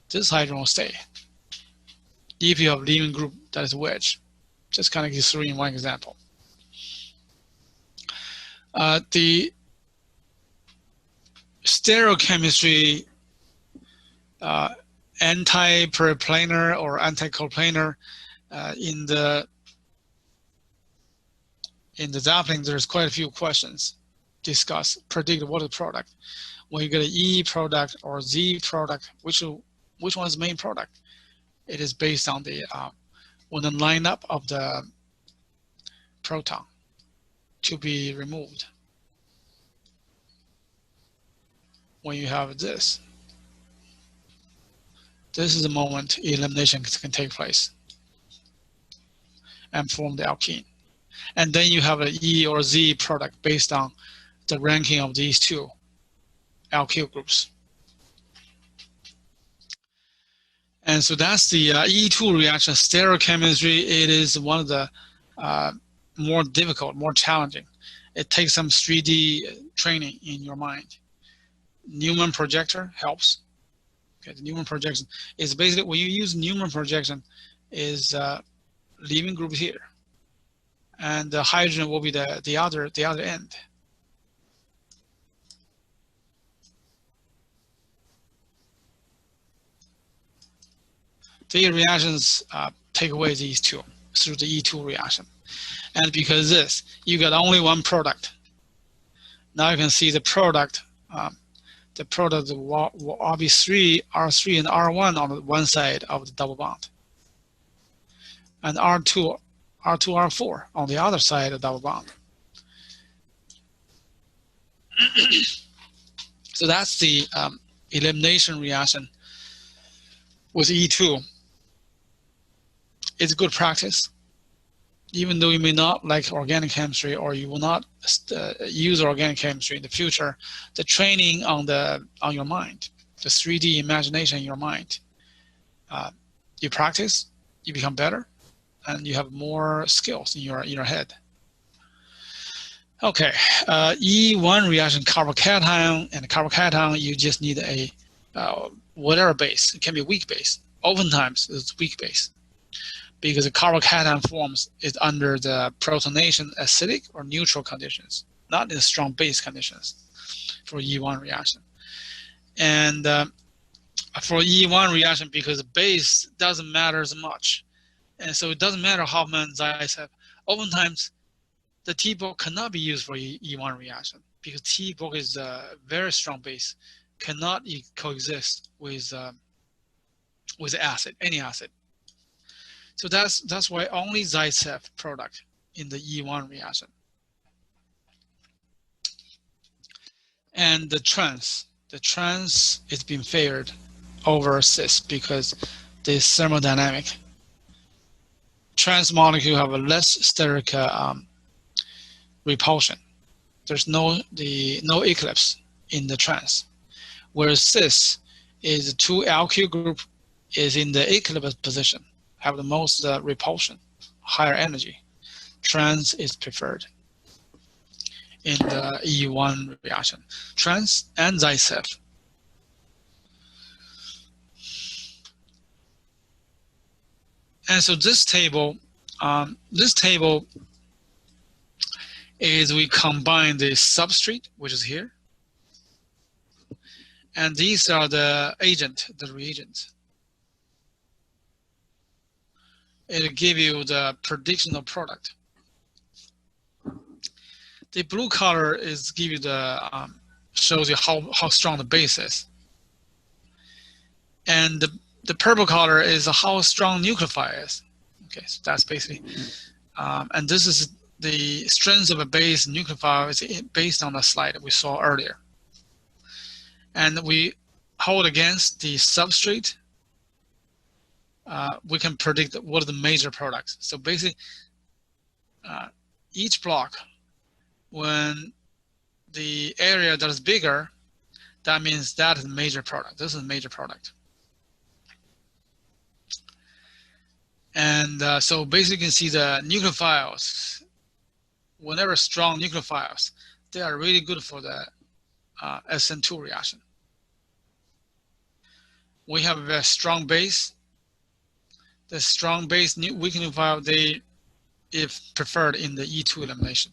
This hydrogen will stay if you have leaving group that is wedge. Just kind of give three in one example. The stereochemistry anti-periplanar or anti-coplanar in the Zapling, there's quite a few questions discussed. Predict what is the product. When you get an E product or Z product, which one is the main product? It is based on the on the lineup of the proton to be removed. When you have this is the moment elimination can take place and form the alkene. And then you have an E or Z product based on the ranking of these two alkyl groups. And so that's the E2 reaction. Stereochemistry, it is one of the more difficult, more challenging. It takes some 3D training in your mind. Newman projector helps. Okay, the Newman projection is basically when you use Newman projection is leaving group here, and the hydrogen will be the other end. The reactions take away these two through the E2 reaction, and because this you got only one product. Now you can see the product. The product will all be R3 and R1 on the one side of the double bond, and R2, R4 on the other side of the double bond. So that's the elimination reaction with E2. It's good practice, even though you may not like organic chemistry or you will not use organic chemistry in the future. The training on your mind, the 3D imagination in your mind, you practice, you become better, and you have more skills in your head. Okay, E1 reaction, carbocation, and carbocation, you just need a whatever base. It can be weak base. Oftentimes it's weak base, because the carbocation forms is under the protonation acidic or neutral conditions, not in strong base conditions for E1 reaction. And for E1 reaction, because the base doesn't matter as much, and so it doesn't matter how many Zaitsev. Oftentimes, the T-book cannot be used for E1 reaction because T-book is a very strong base, cannot coexist with acid, any acid. So that's why only Zaitsev product in the E1 reaction. And the trans is being favored over cis because the thermodynamic. Trans molecule have a less steric repulsion. There's no eclipse in the trans, whereas cis is 2 alkyl group is in the eclipse position, have the most repulsion, higher energy. Trans is preferred in the E1 reaction. Trans and Zicef. And so this table is we combine the substrate, which is here, and these are the reagents. It'll give you the prediction of product. The blue color is give you the shows you how strong the base is, and the purple color is how strong nucleophile is. Okay, so that's basically, and this is the strength of a base nucleophile is based on the slide we saw earlier. And we hold against the substrate. We can predict what are the major products. So basically, each block, when the area that is bigger, that means that is a major product. This is a major product. And so basically you can see the nucleophiles, whenever strong nucleophiles, they are really good for the SN2 reaction. We have a very strong base. The strong base weak nucleophile, they if preferred in the E2 elimination.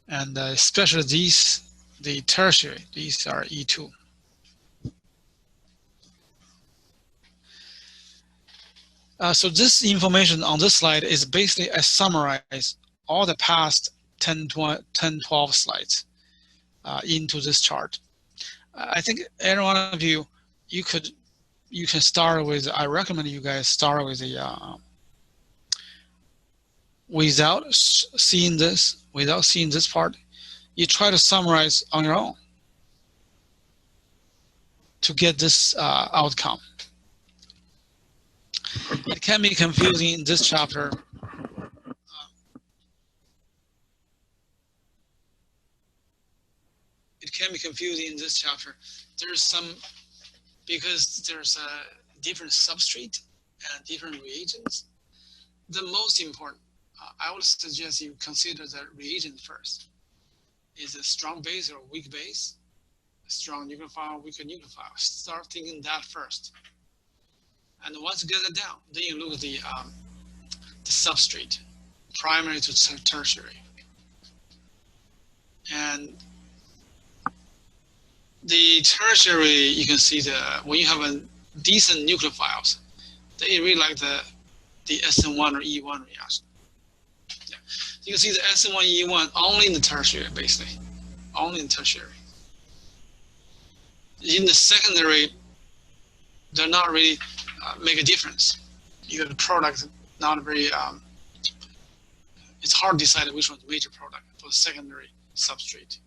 And especially these, the tertiary, these are E2. So this information on this slide is basically I summarize all the past 10, 12 slides into this chart. I think every one of you, you can start with, I recommend you guys start with the, without seeing this part, you try to summarize on your own to get this outcome. It can be confusing in this chapter. It can be confusing in this chapter. There's some, because there's a different substrate and different reagents. The most important, I would suggest you consider the reagent first. Is a strong base or weak base? A strong nucleophile, weaker nucleophile. Start thinking that first. And once you get it down, then you look at the substrate, primary to tertiary. And the tertiary, you can see when you have a decent nucleophiles, they really like the SN1 or E1 reaction. Yeah. You can see the SN1, E1 only in the tertiary, basically, only in tertiary. In the secondary, they're not really make a difference. You have the product not very, it's hard to decide which one's major product for the secondary substrate.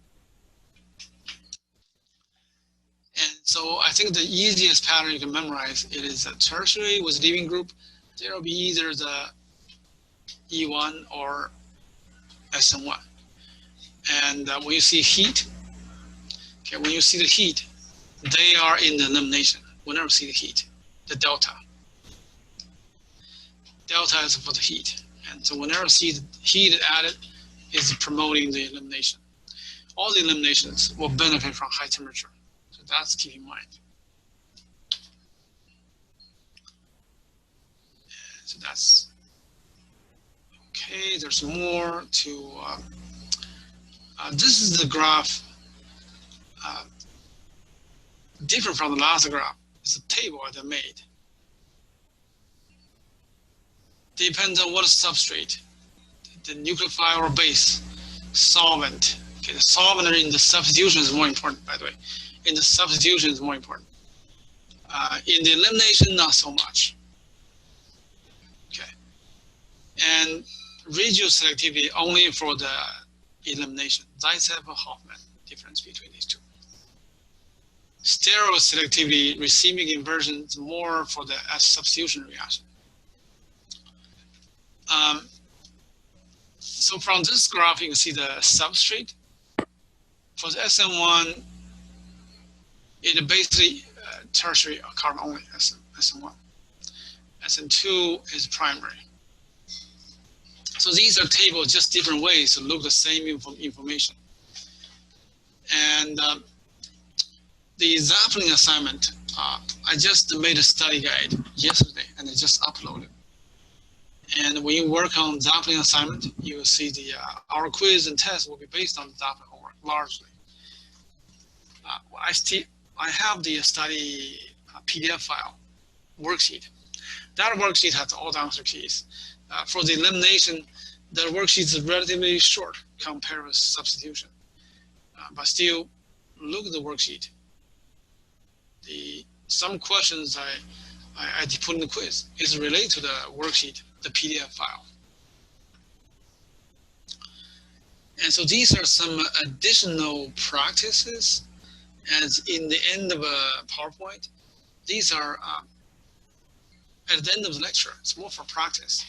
And so I think the easiest pattern you can memorize, it is a tertiary with leaving group. There will be either the E1 or SN1. And when you see heat, okay, when you see the heat, they are in the elimination. Whenever you see the heat, the delta. Delta is for the heat. And so whenever you see the heat added, is promoting the elimination. All the eliminations will benefit from high temperature. So that's keep in mind. So that's okay. There's more to. This is the graph. Different from the last graph. It's a table that I made. Depends on what substrate, the nucleophile or base, solvent. Okay, the solvent in the substitution is more important, by the way. In the substitution is more important. In the elimination, not so much. Okay, and residual selectivity only for the elimination. Zicef or Hoffman difference between these two. stereoselectivity receiving inversion is more for the substitution reaction. So from this graph, you can see the substrate. For the SN1, it basically tertiary carbon only, SN1. SN2 is primary. So these are tables, just different ways to look the same information. And the Zeppelin assignment, I just made a study guide yesterday and I just uploaded. And when you work on Zeppelin assignment, you will see our quiz and test will be based on Zeppelin homework largely. I have the study PDF file worksheet. That worksheet has all the answer keys. For the elimination, the worksheet is relatively short compared with substitution. But still, look at the worksheet. Some questions I put in the quiz is related to the worksheet, the PDF file. And so these are some additional practices. As in the end of a PowerPoint, these are at the end of the lecture. It's more for practice.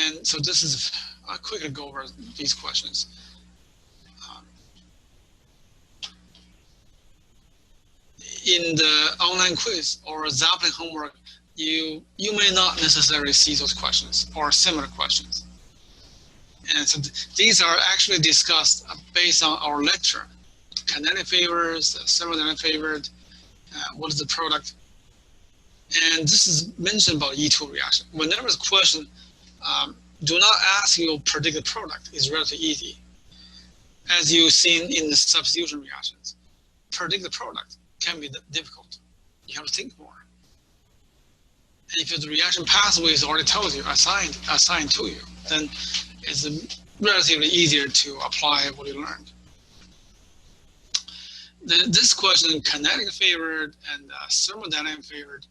And so this is, I'll quickly go over these questions. In the online quiz or Zeppelin homework, you may not necessarily see those questions or similar questions. And so these are actually discussed based on our lecture. Kinetic favors, thermodynamic favored, what is the product? And this is mentioned about E2 reaction. Whenever there's a question, do not ask you predict the product. It's relatively easy. As you've seen in the substitution reactions, predict the product can be difficult. You have to think more. And if the reaction pathway is already told you, assigned to you, then it's relatively easier to apply what you learned. This question, kinetic favored and thermodynamic favored,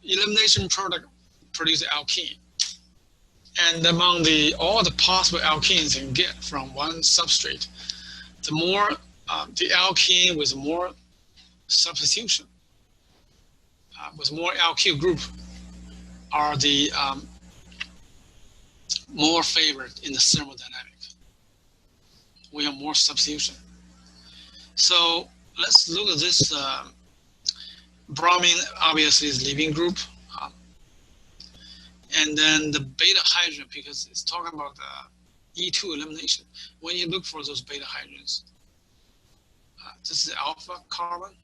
elimination product produces alkene. And among all the possible alkenes you can get from one substrate, the more the alkene with more substitution, with more alkyl group, are the more favored in the thermodynamic. We have more substitution. So let's look at this. Bromine obviously is leaving group. And then the beta hydrogen, because it's talking about the E2 elimination. When you look for those beta hydrogens, this is alpha carbon.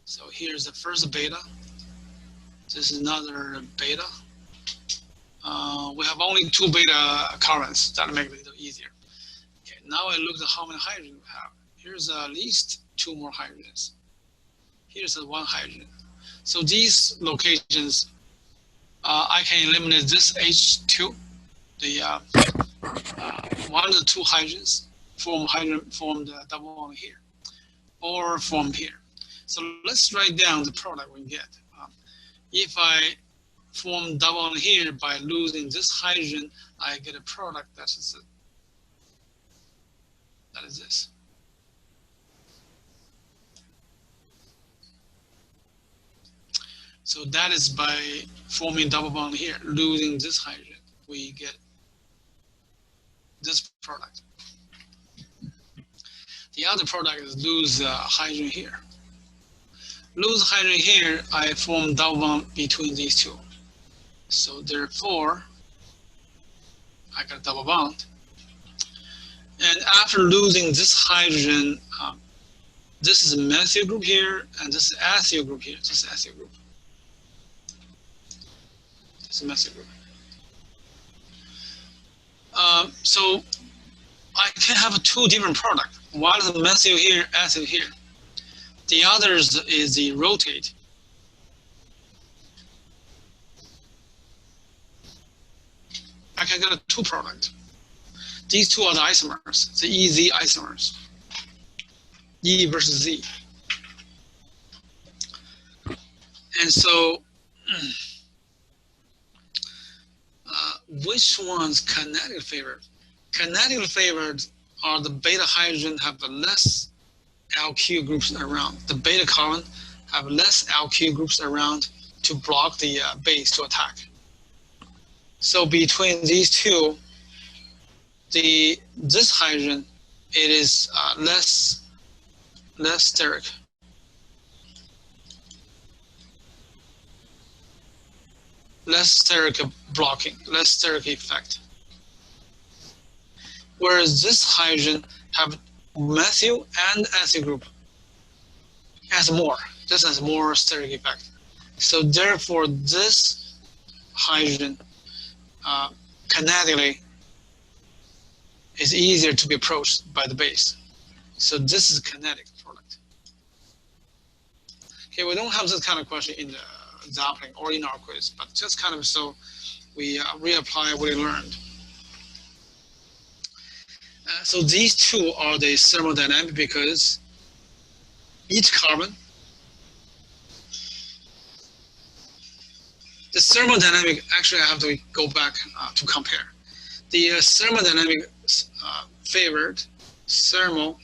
So here's the first beta. This is another beta. We have only 2 beta carbons. That makes it a little easier. Okay, now I look at how many hydrogens we have. Here's at least 2 more hydrogens. Here's 1 hydrogen. So these locations, I can eliminate this H2, the 1 of the 2 hydrogens, form the double bond here, or form here. So let's write down the product we get. If I form double bond here by losing this hydrogen, I get a product that is this. So that is by forming double bond here, losing this hydrogen, we get this product. The other product is lose hydrogen here. Lose hydrogen here, I form double bond between these 2. So therefore, I got a double bond. And after losing this hydrogen, this is a methyl group here, and this is acyl group here. This is acyl group. This is methyl group. So I can have 2 different products. One is methyl here, acyl here. The other is the rotate. I can get 2 products. These 2 are the isomers, the EZ isomers, E versus Z. And so, which one's kinetic favored? Kinetic favored are the beta hydrogen have the less alkyl groups around. The beta carbon have less alkyl groups around to block the base to attack. So between these two, this hydrogen, it is less steric. Less steric blocking, less steric effect. Whereas this hydrogen have methyl and ethyl group has more. This has more steric effect. So therefore, this hydrogen kinetically is easier to be approached by the base. So this is a kinetic product. Okay, we don't have this kind of question in the Zapling or in our quiz, but just kind of so we reapply what we learned. So these two are the thermodynamic because each carbon, the thermodynamic, actually I have to go back to compare. The thermodynamic favored thermal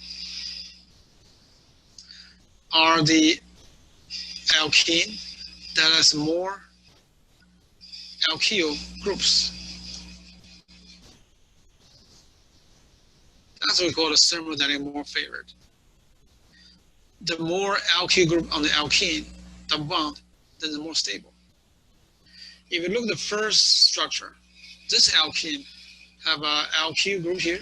are the alkene that has more alkyl groups. That's what we call the thermodynamic more favored. The more alkyl group on the alkene, the bond, then the more stable. If you look at the first structure, this alkene have an alkyl group here,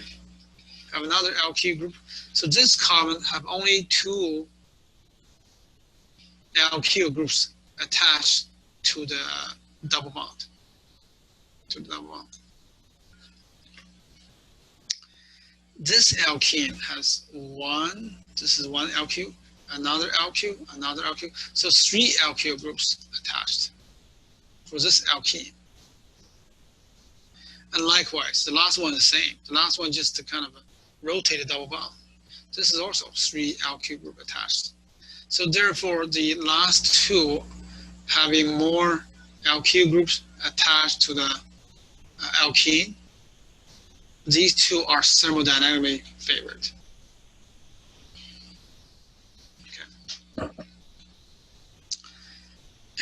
have another alkyl group. So this carbon have only two alkyl groups attached to the double bond. This alkene has one, this is one alkyl, another alkyl, another alkyl. So three alkyl groups attached for this alkene. And likewise, the last one is the same. The last one just to kind of rotate a double bond. This is also three alkyl group attached. So therefore, the last two having more alkyl groups attached to the alkene, these two are thermodynamically favored. Okay.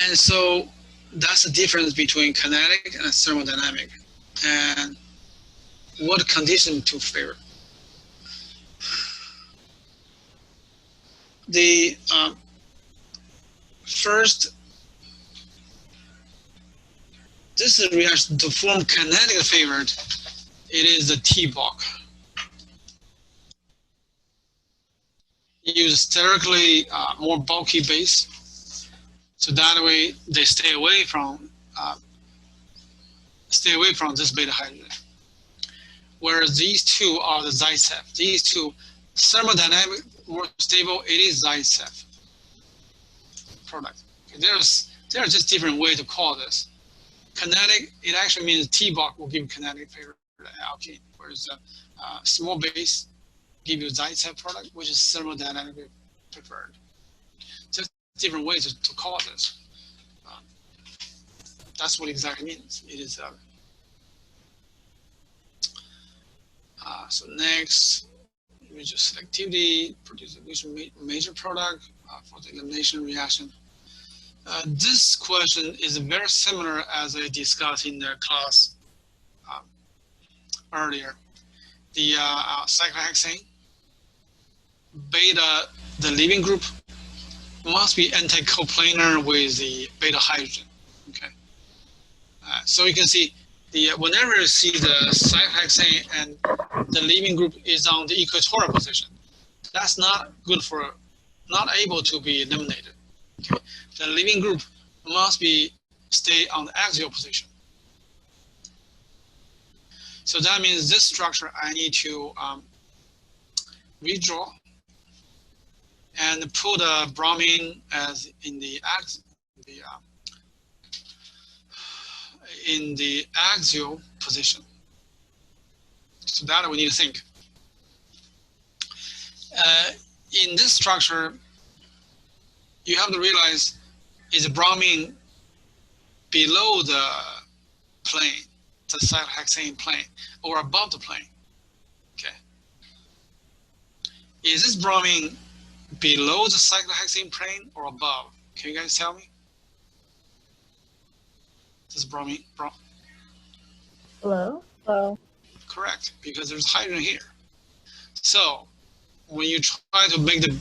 And so that's the difference between kinetic and thermodynamic. And what condition to favor? The first, this is reaction to form kinetic favored. It is the T-block. Use sterically more bulky base, so that way they stay away from this beta hydrogen. Whereas these two are the Zicef. These two thermodynamic more stable. It is Zicef product. There are just different ways to call this. Kinetic, it actually means T-block will give kinetic favor to the alkene, whereas the small base give you Zicef product, which is thermodynamically preferred. Just different ways to call this. That's what it exactly means. It is. So next, image selectivity, produce a major product for the elimination reaction. This question is very similar as I discussed in the class earlier. The cyclohexane, beta, the leaving group, must be anticoplanar with the beta hydrogen. Okay. So you can see whenever you see the cyclohexane and the leaving group is on the equatorial position, that's not good for, not able to be eliminated. Okay. The leaving group must stay on the axial position. So that means this structure I need to redraw and put a bromine as in the axial position. So that we need to think. In this structure, you have to realize, is bromine below the plane, the cyclohexane plane, or above the plane? Okay. Is this bromine below the cyclohexane plane or above? Can you guys tell me? This is bromine. Below? Correct, because there's hydrogen here. So when you try to make the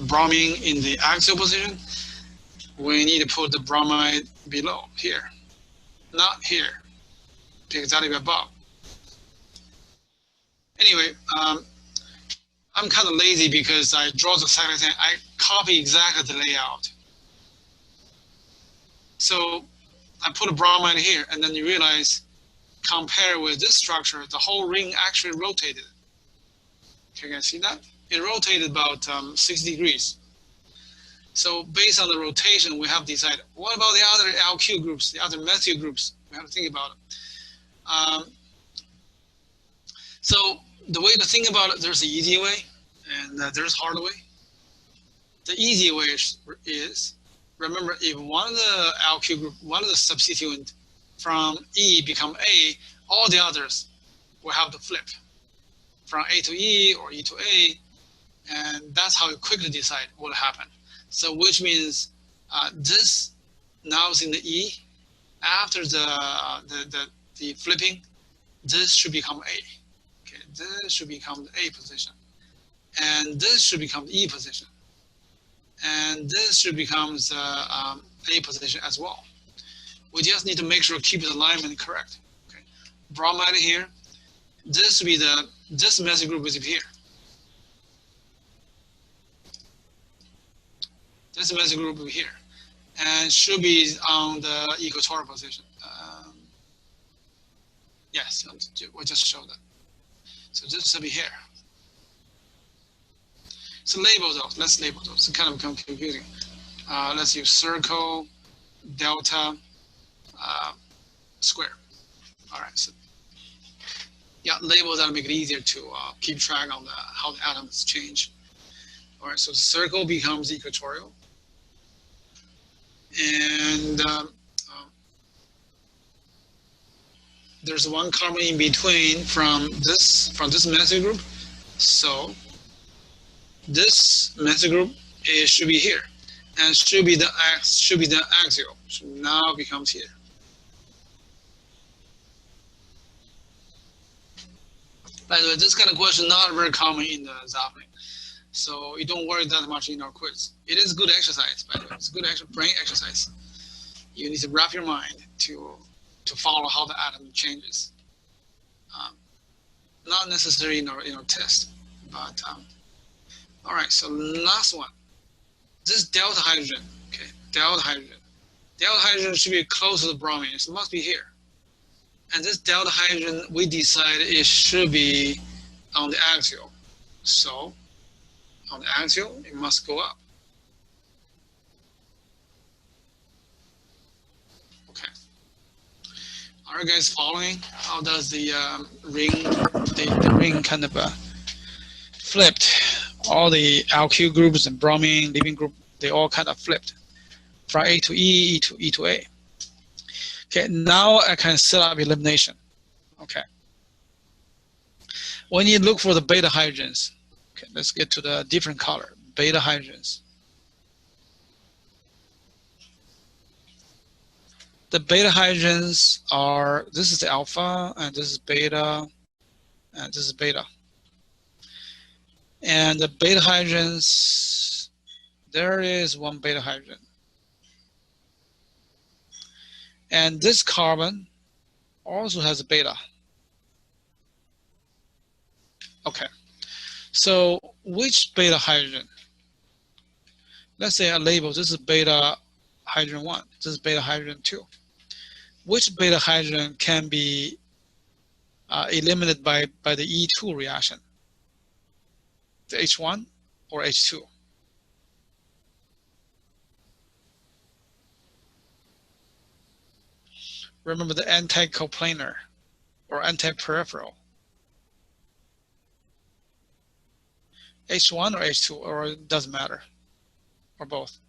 bromine in the axial position, we need to put the bromide below here, not here, exactly above. Anyway, I'm kind of lazy because I draw the cyclohexane, I copy exactly the layout. So I put a bromide here, and then you realize, compare with this structure, the whole ring actually rotated. Can you guys see that? It rotated about 60 degrees. So based on the rotation, we have to decide, what about the other alkyl groups, the other methyl groups? We have to think about it. So the way to think about it, there's the easy way, and there's hard way. The easy way is, remember, if one of the alkyl group, one of the substituent from E become A, all the others will have to flip from A to E or E to A, and that's how you quickly decide what happened. So which means this now is in the E. After the flipping, this should become A. Okay, this should become the A position, and this should become the E position, and this should become the A position as well. We just need to make sure keep the alignment correct. Okay, bromide here. This will be this methyl group is here. This methyl group over here, and should be on the equatorial position. Yes, we'll just show that. So this should be here. So label those. Let's label those. It kind of become confusing. Let's use circle, delta, square. All right. So yeah, label that'll make it easier to keep track on how the atoms change. All right. So circle becomes equatorial. And there's one carbon in between from this methyl group. So this methyl group should be here, and should be the axial. So now becomes here. By the way, this kind of question not very common in the Zapling. So you don't worry that much in our quiz. It is good exercise, by the way. It's good brain exercise. You need to wrap your mind to follow how the atom changes. Not necessarily in our test, but all right. So last one. This delta hydrogen. Okay, delta hydrogen. Delta hydrogen should be close to the bromine. It must be here. And this delta hydrogen, we decided it should be on the axial. So on the axial, it must go up. Okay. Are you guys following? How does the ring kind of flipped? All the alkyl groups and bromine, leaving group, they all kind of flipped from A to E, E to E to A. Okay, now I can set up elimination. Okay. When you look for the beta hydrogens, okay, let's get to the different color, beta hydrogens. The beta hydrogens are, this is the alpha, and this is beta, and this is beta. And the beta hydrogens, there is one beta hydrogen. And this carbon also has a beta. Okay, so which beta hydrogen? Let's say I label this is beta hydrogen 1, this is beta hydrogen 2. Which beta hydrogen can be eliminated by the E2 reaction? The H1 or H2? Remember the anti-coplanar or anti-peripheral. H1 or H2, or it doesn't matter, or both.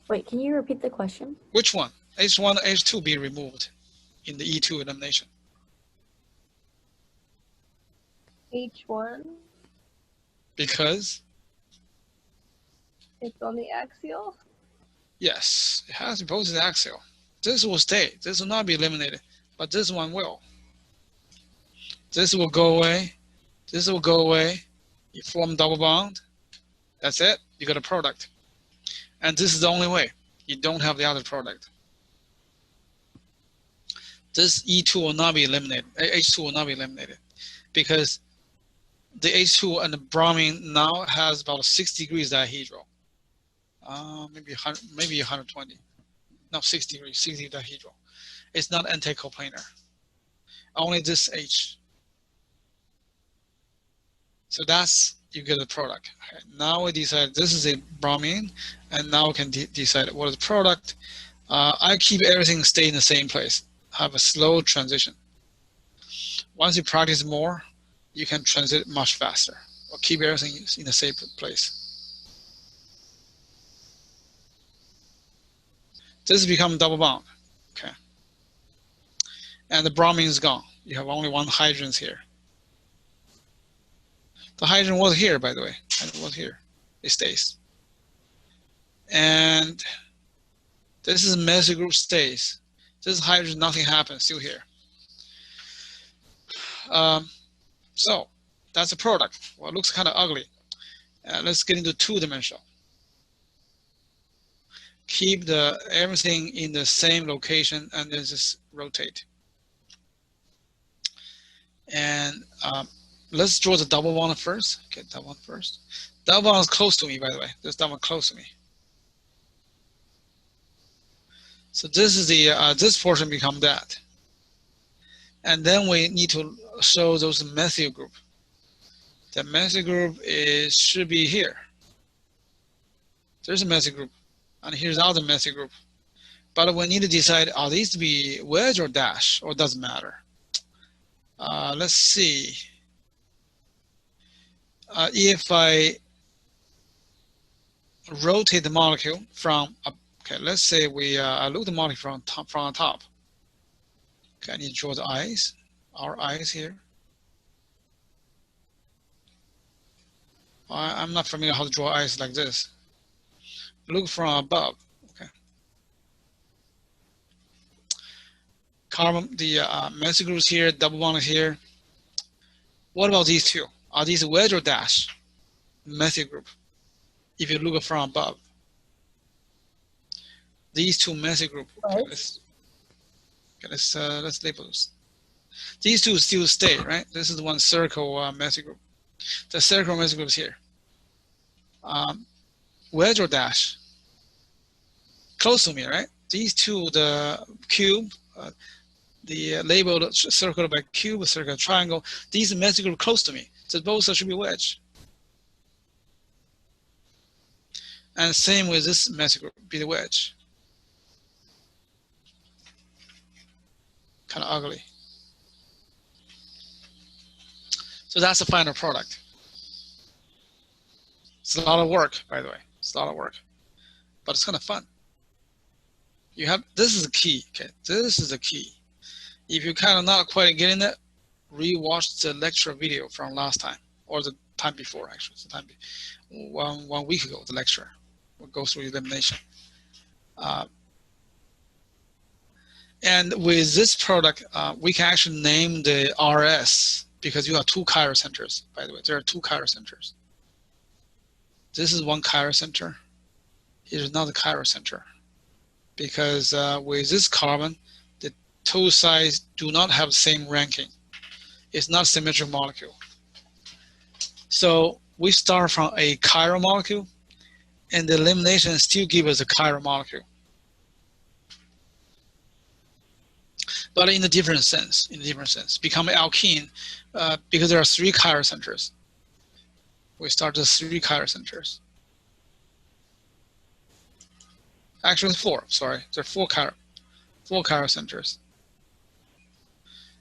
Wait, can you repeat the question? Which one? H1 or H2 be removed in the E2 elimination? H1. Because, It's on the axial. yes, it has to be both the axial. This will stay. This will not be eliminated, but this one will. This will go away. This will go away. You form double bond. That's it. You got a product. And this is the only way. You don't have the other product. This E2 will not be eliminated. H2 will not be eliminated because the H2 and the bromine now has about 6 degrees dihedral. Maybe 120. No, 60 degrees, 60 dihedral. It's not anticoplanar. Only this H. So that's, you get the product. Okay. Now we decide this is a bromine, and now we can decide what is the product. I keep everything stay in the same place. Have a slow transition. Once you practice more, you can transit much faster. Or keep everything in the same place. This becomes double bond. Okay. And the bromine is gone. You have only one hydrogen here. The hydrogen was here, by the way, and it was here. It stays. And this is methyl group stays. This hydrogen, nothing happens, still here. So that's a product. Well, it looks kind of ugly. Let's get into two-dimensional. Keep everything in the same location and then just rotate. And let's draw the double bond first. Okay, that one first. That one is close to me, by the way. This that one close to me. So this is the this portion become that. And then we need to show those methyl group. The methyl group should be here. There's a methyl group, and here's the other methyl group. But we need to decide, are these to be wedge or dash, or doesn't matter. Let's see. If I rotate the molecule from, okay, let's say I look the molecule from the top. Okay, I need to draw the eyes, our eyes here. I'm not familiar how to draw eyes like this. Look from above, okay. Carbon, the methyl groups here, double bond is here. What about these two? Are these wedge or dash? Methyl group, if you look from above. These two methyl group, okay, let's label this. These two still stay, right? This is one circle methyl group. The circle methyl group is here. Wedge or dash? Close to me, right? These two, the cube, the labeled circle by cube, circle triangle, these methyl group close to me. So both should be wedge. And same with this methyl group, be the wedge. Kind of ugly. So that's the final product. It's a lot of work, by the way. It's a lot of work, but it's kind of fun. You have, this is the key, okay? This is the key. If you kind of not quite getting it, re-watch the lecture video from last time, or the time before, actually. It's the time, 1 week ago, the lecture. We'll go through elimination. And with this product, we can actually name the RS, because you have 2 chiral centers, by the way. There are 2 chiral centers. This is one chiral center. Here is another chiral center. Because with this carbon, the 2 sides do not have the same ranking. It's not a symmetric molecule. So we start from a chiral molecule, and the elimination still gives us a chiral molecule. But in a different sense, become alkene because there are 3 chiral centers. We start with 3 chiral centers. Actually 4, sorry, there are 4 chiral centers.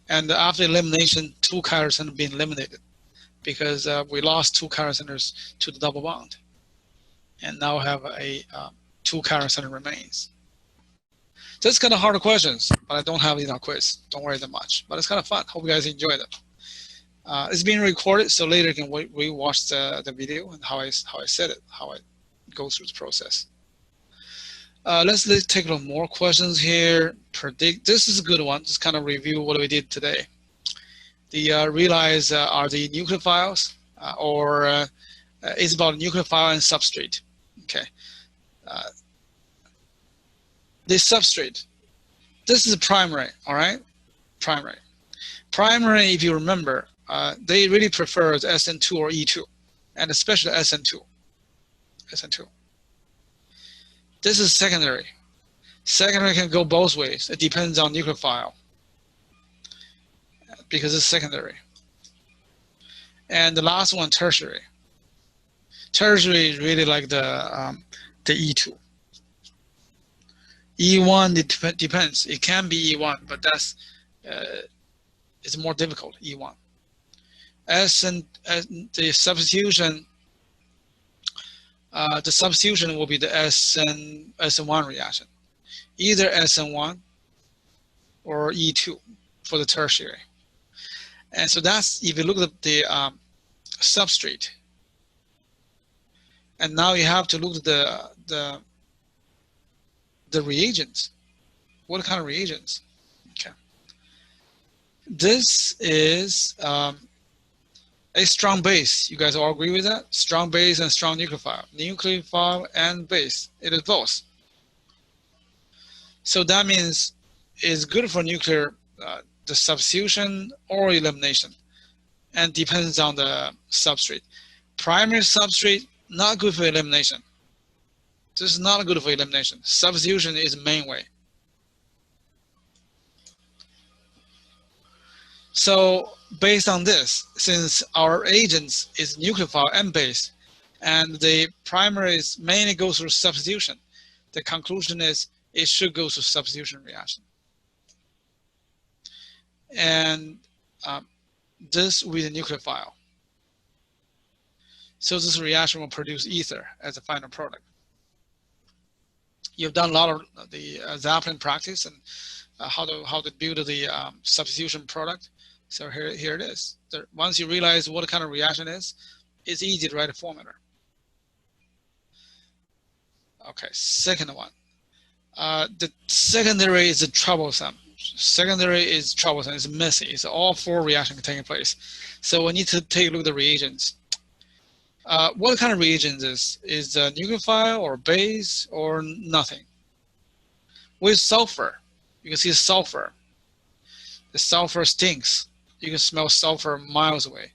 And after elimination, 2 chiral centers being eliminated because we lost 2 chiral centers to the double bond. And now have a 2 chiral center remains. That's kind of hard questions, but I don't have it in our quiz. Don't worry that much, but it's kind of fun. Hope you guys enjoyed it. It's being recorded, so later you can re-watch the video and how I said it, how I go through the process. Let's take a little more questions here. Predict. This is a good one. Just kind of review what we did today. The realize are the nucleophiles or it's about nucleophile and substrate. Okay. The substrate. This is primary. All right. Primary. Primary, if you remember, they really prefer the SN2 or E2, and especially SN2. SN2. This is secondary. Secondary can go both ways. It depends on nucleophile because it's secondary. And the last one, tertiary. Tertiary is really like the E2. E1 it depends. It can be E1, but that's it's more difficult. E1. The substitution. The substitution will be the SN1 reaction, either SN1 or E2 for the tertiary. And so that's if you look at the substrate. And now you have to look at the reagents. What kind of reagents? Okay. This is a strong base. You guys all agree with that? Strong base and strong nucleophile. Nucleophile and base. It is both. So that means it's good for nuclear, the substitution or elimination, and depends on the substrate. Primary substrate, not good for elimination. This is not good for elimination. Substitution is the main way. So based on this, since our agents is nucleophile and base, and the primaries mainly go through substitution, the conclusion is it should go through substitution reaction. And this with the nucleophile. So this reaction will produce ether as a final product. You've done a lot of the Zeppelin practice and how to build the substitution product. So here it is. Once you realize what kind of reaction is, it's easy to write a formula. Okay, second one. The secondary is troublesome. Secondary is troublesome. It's messy. It's all four reactions taking place. So we need to take a look at the reagents. What kind of reagents is nucleophile or base or nothing? With sulfur, you can see sulfur. The sulfur stinks. You can smell sulfur miles away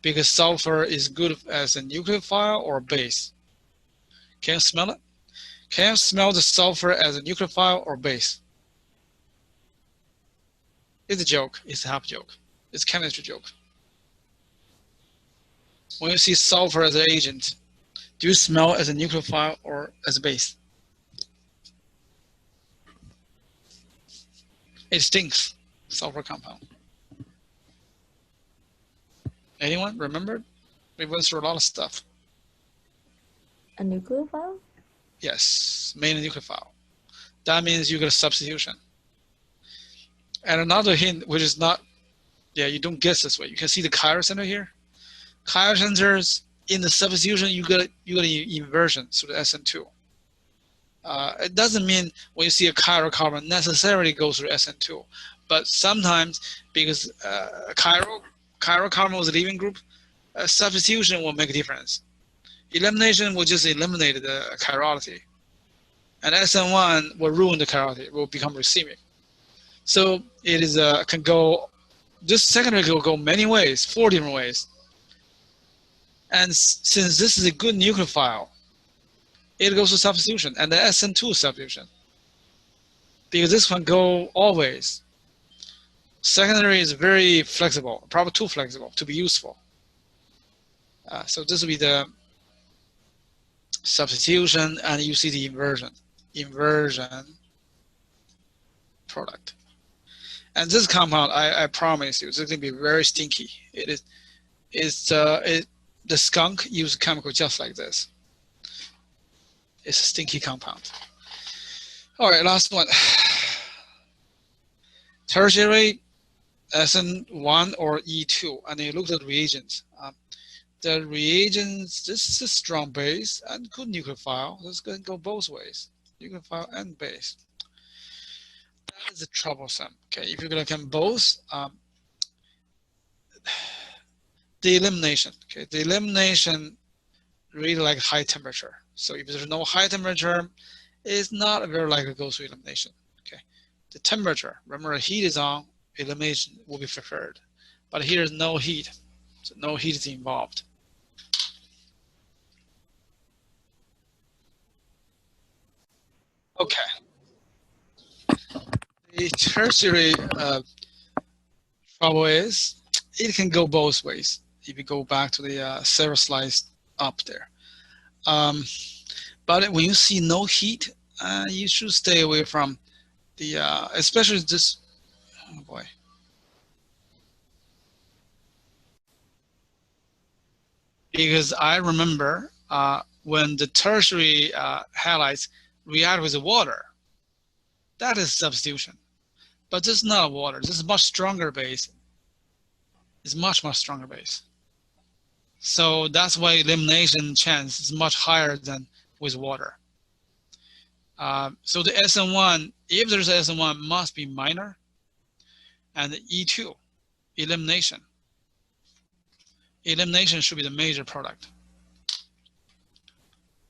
because sulfur is good as a nucleophile or base. Can you smell it? Can you smell the sulfur as a nucleophile or base? It's a joke. It's a half joke. It's a chemistry joke. When you see sulfur as an agent, do you smell as a nucleophile or as a base? It stinks, sulfur compound. Anyone remember? We went through a lot of stuff. A nucleophile? Yes, mainly nucleophile. That means you get a substitution. And another hint, which is not, yeah, you don't guess this way. You can see the chiral center here. Chiral centers in the substitution, you got an inversion through the SN2. It doesn't mean when you see a chiral carbon necessarily goes through SN2, but sometimes because chiral carbon was a leaving group, substitution will make a difference. Elimination will just eliminate the chirality, and SN1 will ruin the chirality. It will become racemic. So it is can go. This secondary will go many ways, 4 different ways. And since this is a good nucleophile, it goes to substitution and the SN2 substitution. Because this one go always. Secondary is very flexible, probably too flexible to be useful. So this will be the substitution, and you see the inversion product. And this compound, I promise you, it's going to be very stinky. The skunk uses chemical just like this. It's a stinky compound. All right, last one. Tertiary, SN1 or E2, and you look at the reagents. The reagents, this is a strong base and good nucleophile. This is going to go both ways, nucleophile and base. That is troublesome. Okay, if you're going to come both, the elimination. Okay, the elimination really like high temperature. So if there's no high temperature, it's not very likely to go through elimination. Okay, the temperature. Remember, heat is on. Elimination will be preferred, but here is no heat, so no heat is involved. Okay. The tertiary trouble is it can go both ways. If you go back to the several slides up there, but when you see no heat, you should stay away from the especially this. Oh boy. Because I remember when the tertiary halides react with the water, that is substitution. But this is not water. This is much stronger base. It's much stronger base. So that's why elimination chance is much higher than with water. So the SN1, if there's SN1, must be minor. And the E2, elimination. Elimination should be the major product.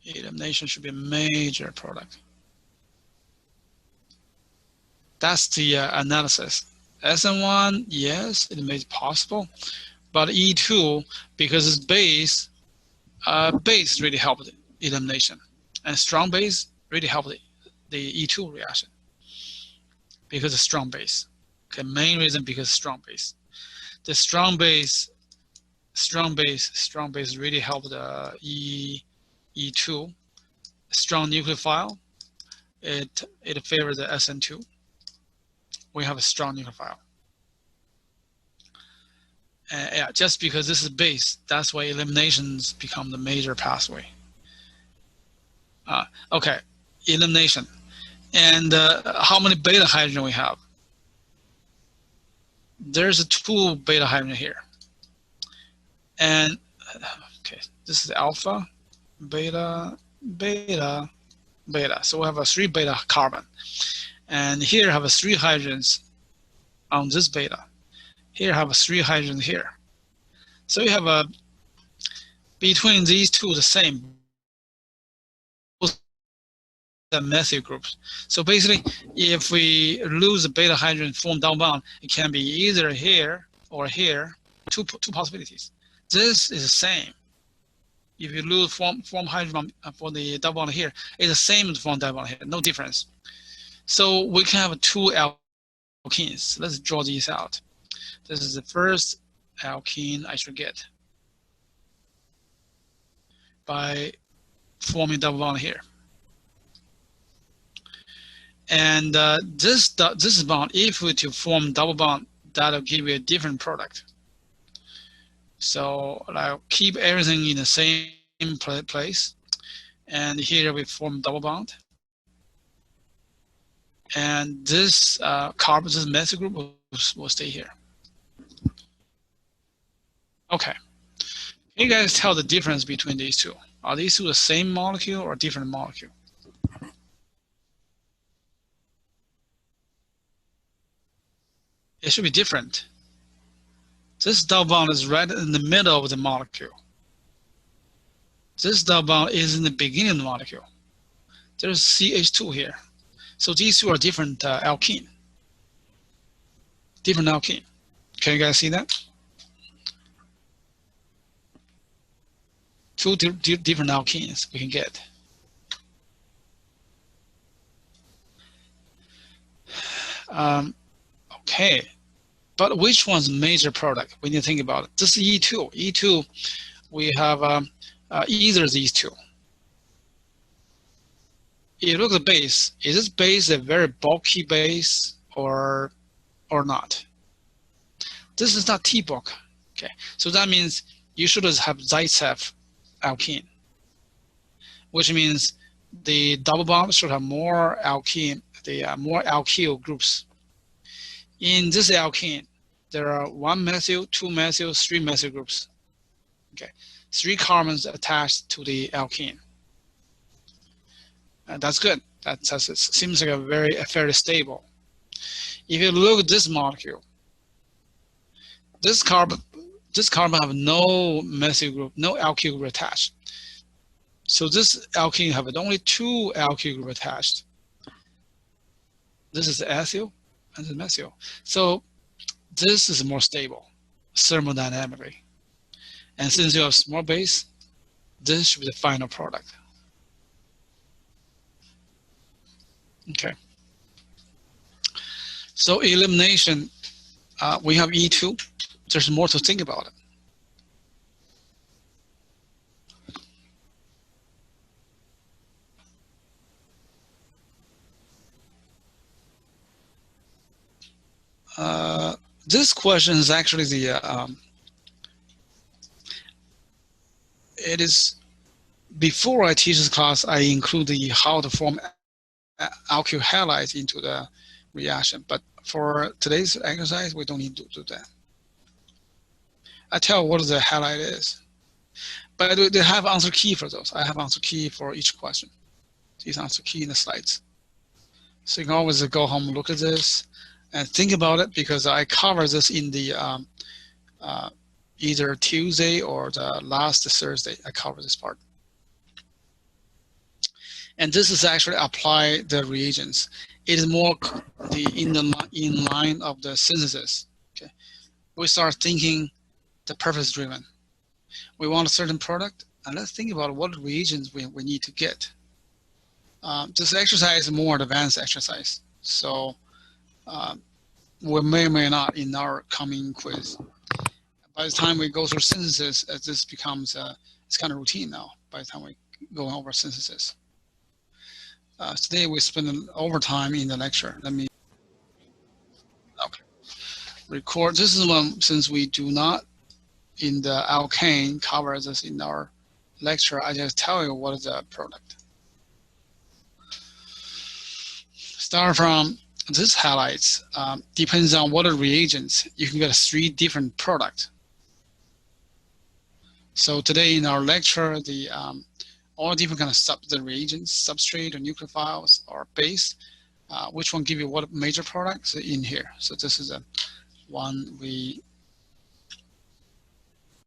Elimination should be a major product. That's the analysis. SN1, yes, it may be possible, but E2, because it's base, base really helped elimination, and strong base really helped the E2 reaction because of strong base. Okay, main reason because strong base. The strong base really helped the E2. Strong nucleophile, it favors the SN2. We have a strong nucleophile. Yeah, just because this is base, that's why eliminations become the major pathway. Okay, elimination. And how many beta hydrogen we have? There's a 2 beta hydrogen here. And okay, this is alpha, beta, beta, beta. So we have a 3 beta carbon. And here have a 3 hydrogens on this beta. Here have a 3 hydrogens here. So you have a between these two the same the methyl groups. So basically, if we lose the beta hydrogen form double bond, it can be either here or here. Two possibilities. This is the same. If you lose form hydrogen for the double bond here, it's the same as form double bond here. No difference. So we can have 2 alkenes. Let's draw these out. This is the first alkene I should get by forming double bond here. And this bond, if we to form double bond, that'll give you a different product. So I'll keep everything in the same place. And here we form double bond. And this carbon, this methyl group will stay here. Okay. Can you guys tell the difference between these two? Are these two the same molecule or different molecule? It should be different. This double bond is right in the middle of the molecule. This double bond is in the beginning of the molecule. There's CH2 here. So these two are different alkene. Different alkene. Can you guys see that? 2 different alkenes we can get. Okay, but which one's major product when you think about it? This is E2. E2, we have either of these two. You look at the base. Is this base a very bulky base or not? This is not T-bulk. Okay, so that means you should have Zaitsev alkene, which means the double bond should have more alkene, more alkyl groups. In this alkene, there are 1 methyl, 2 methyl, 3 methyl groups. Okay, 3 carbons attached to the alkene. That's good. It seems like a fairly stable. If you look at this molecule, this carbon have no methyl group, no alkyl group attached. So this alkene have only 2 alkyl group attached. This is the ethyl and the methyl. So this is more stable thermodynamically. And since you have small base, this should be the final product. Okay. So elimination, we have E2. There's more to think about it. This question is actually the, it is, before I teach this class, I include the how to form alkyl halides into the reaction. But for today's exercise, we don't need to do that. I tell what the halide is. But they have answer key for those. I have answer key for each question. These answer key in the slides. So you can always go home, look at this, and think about it, because I cover this in the either Tuesday or the last Thursday. I cover this part. And this is actually apply the reagents. It is more in line of the synthesis. Okay, we start thinking the purpose driven. We want a certain product, and let's think about what reagents we need to get. This exercise is more advanced exercise, so we may or may not in our coming quiz. By the time we go through synthesis, this becomes it's kind of routine now. By the time we go over synthesis. Today we spend overtime in the lecture. Let me record. This is one, since we do not in the alkane cover this in our lecture, I just tell you what is the product. Start from this halides. Depends on what are reagents, you can get 3 different products. So today in our lecture, the all different kind of the reagents, substrate or nucleophiles or base, which one give you what major products in here. So this is a one we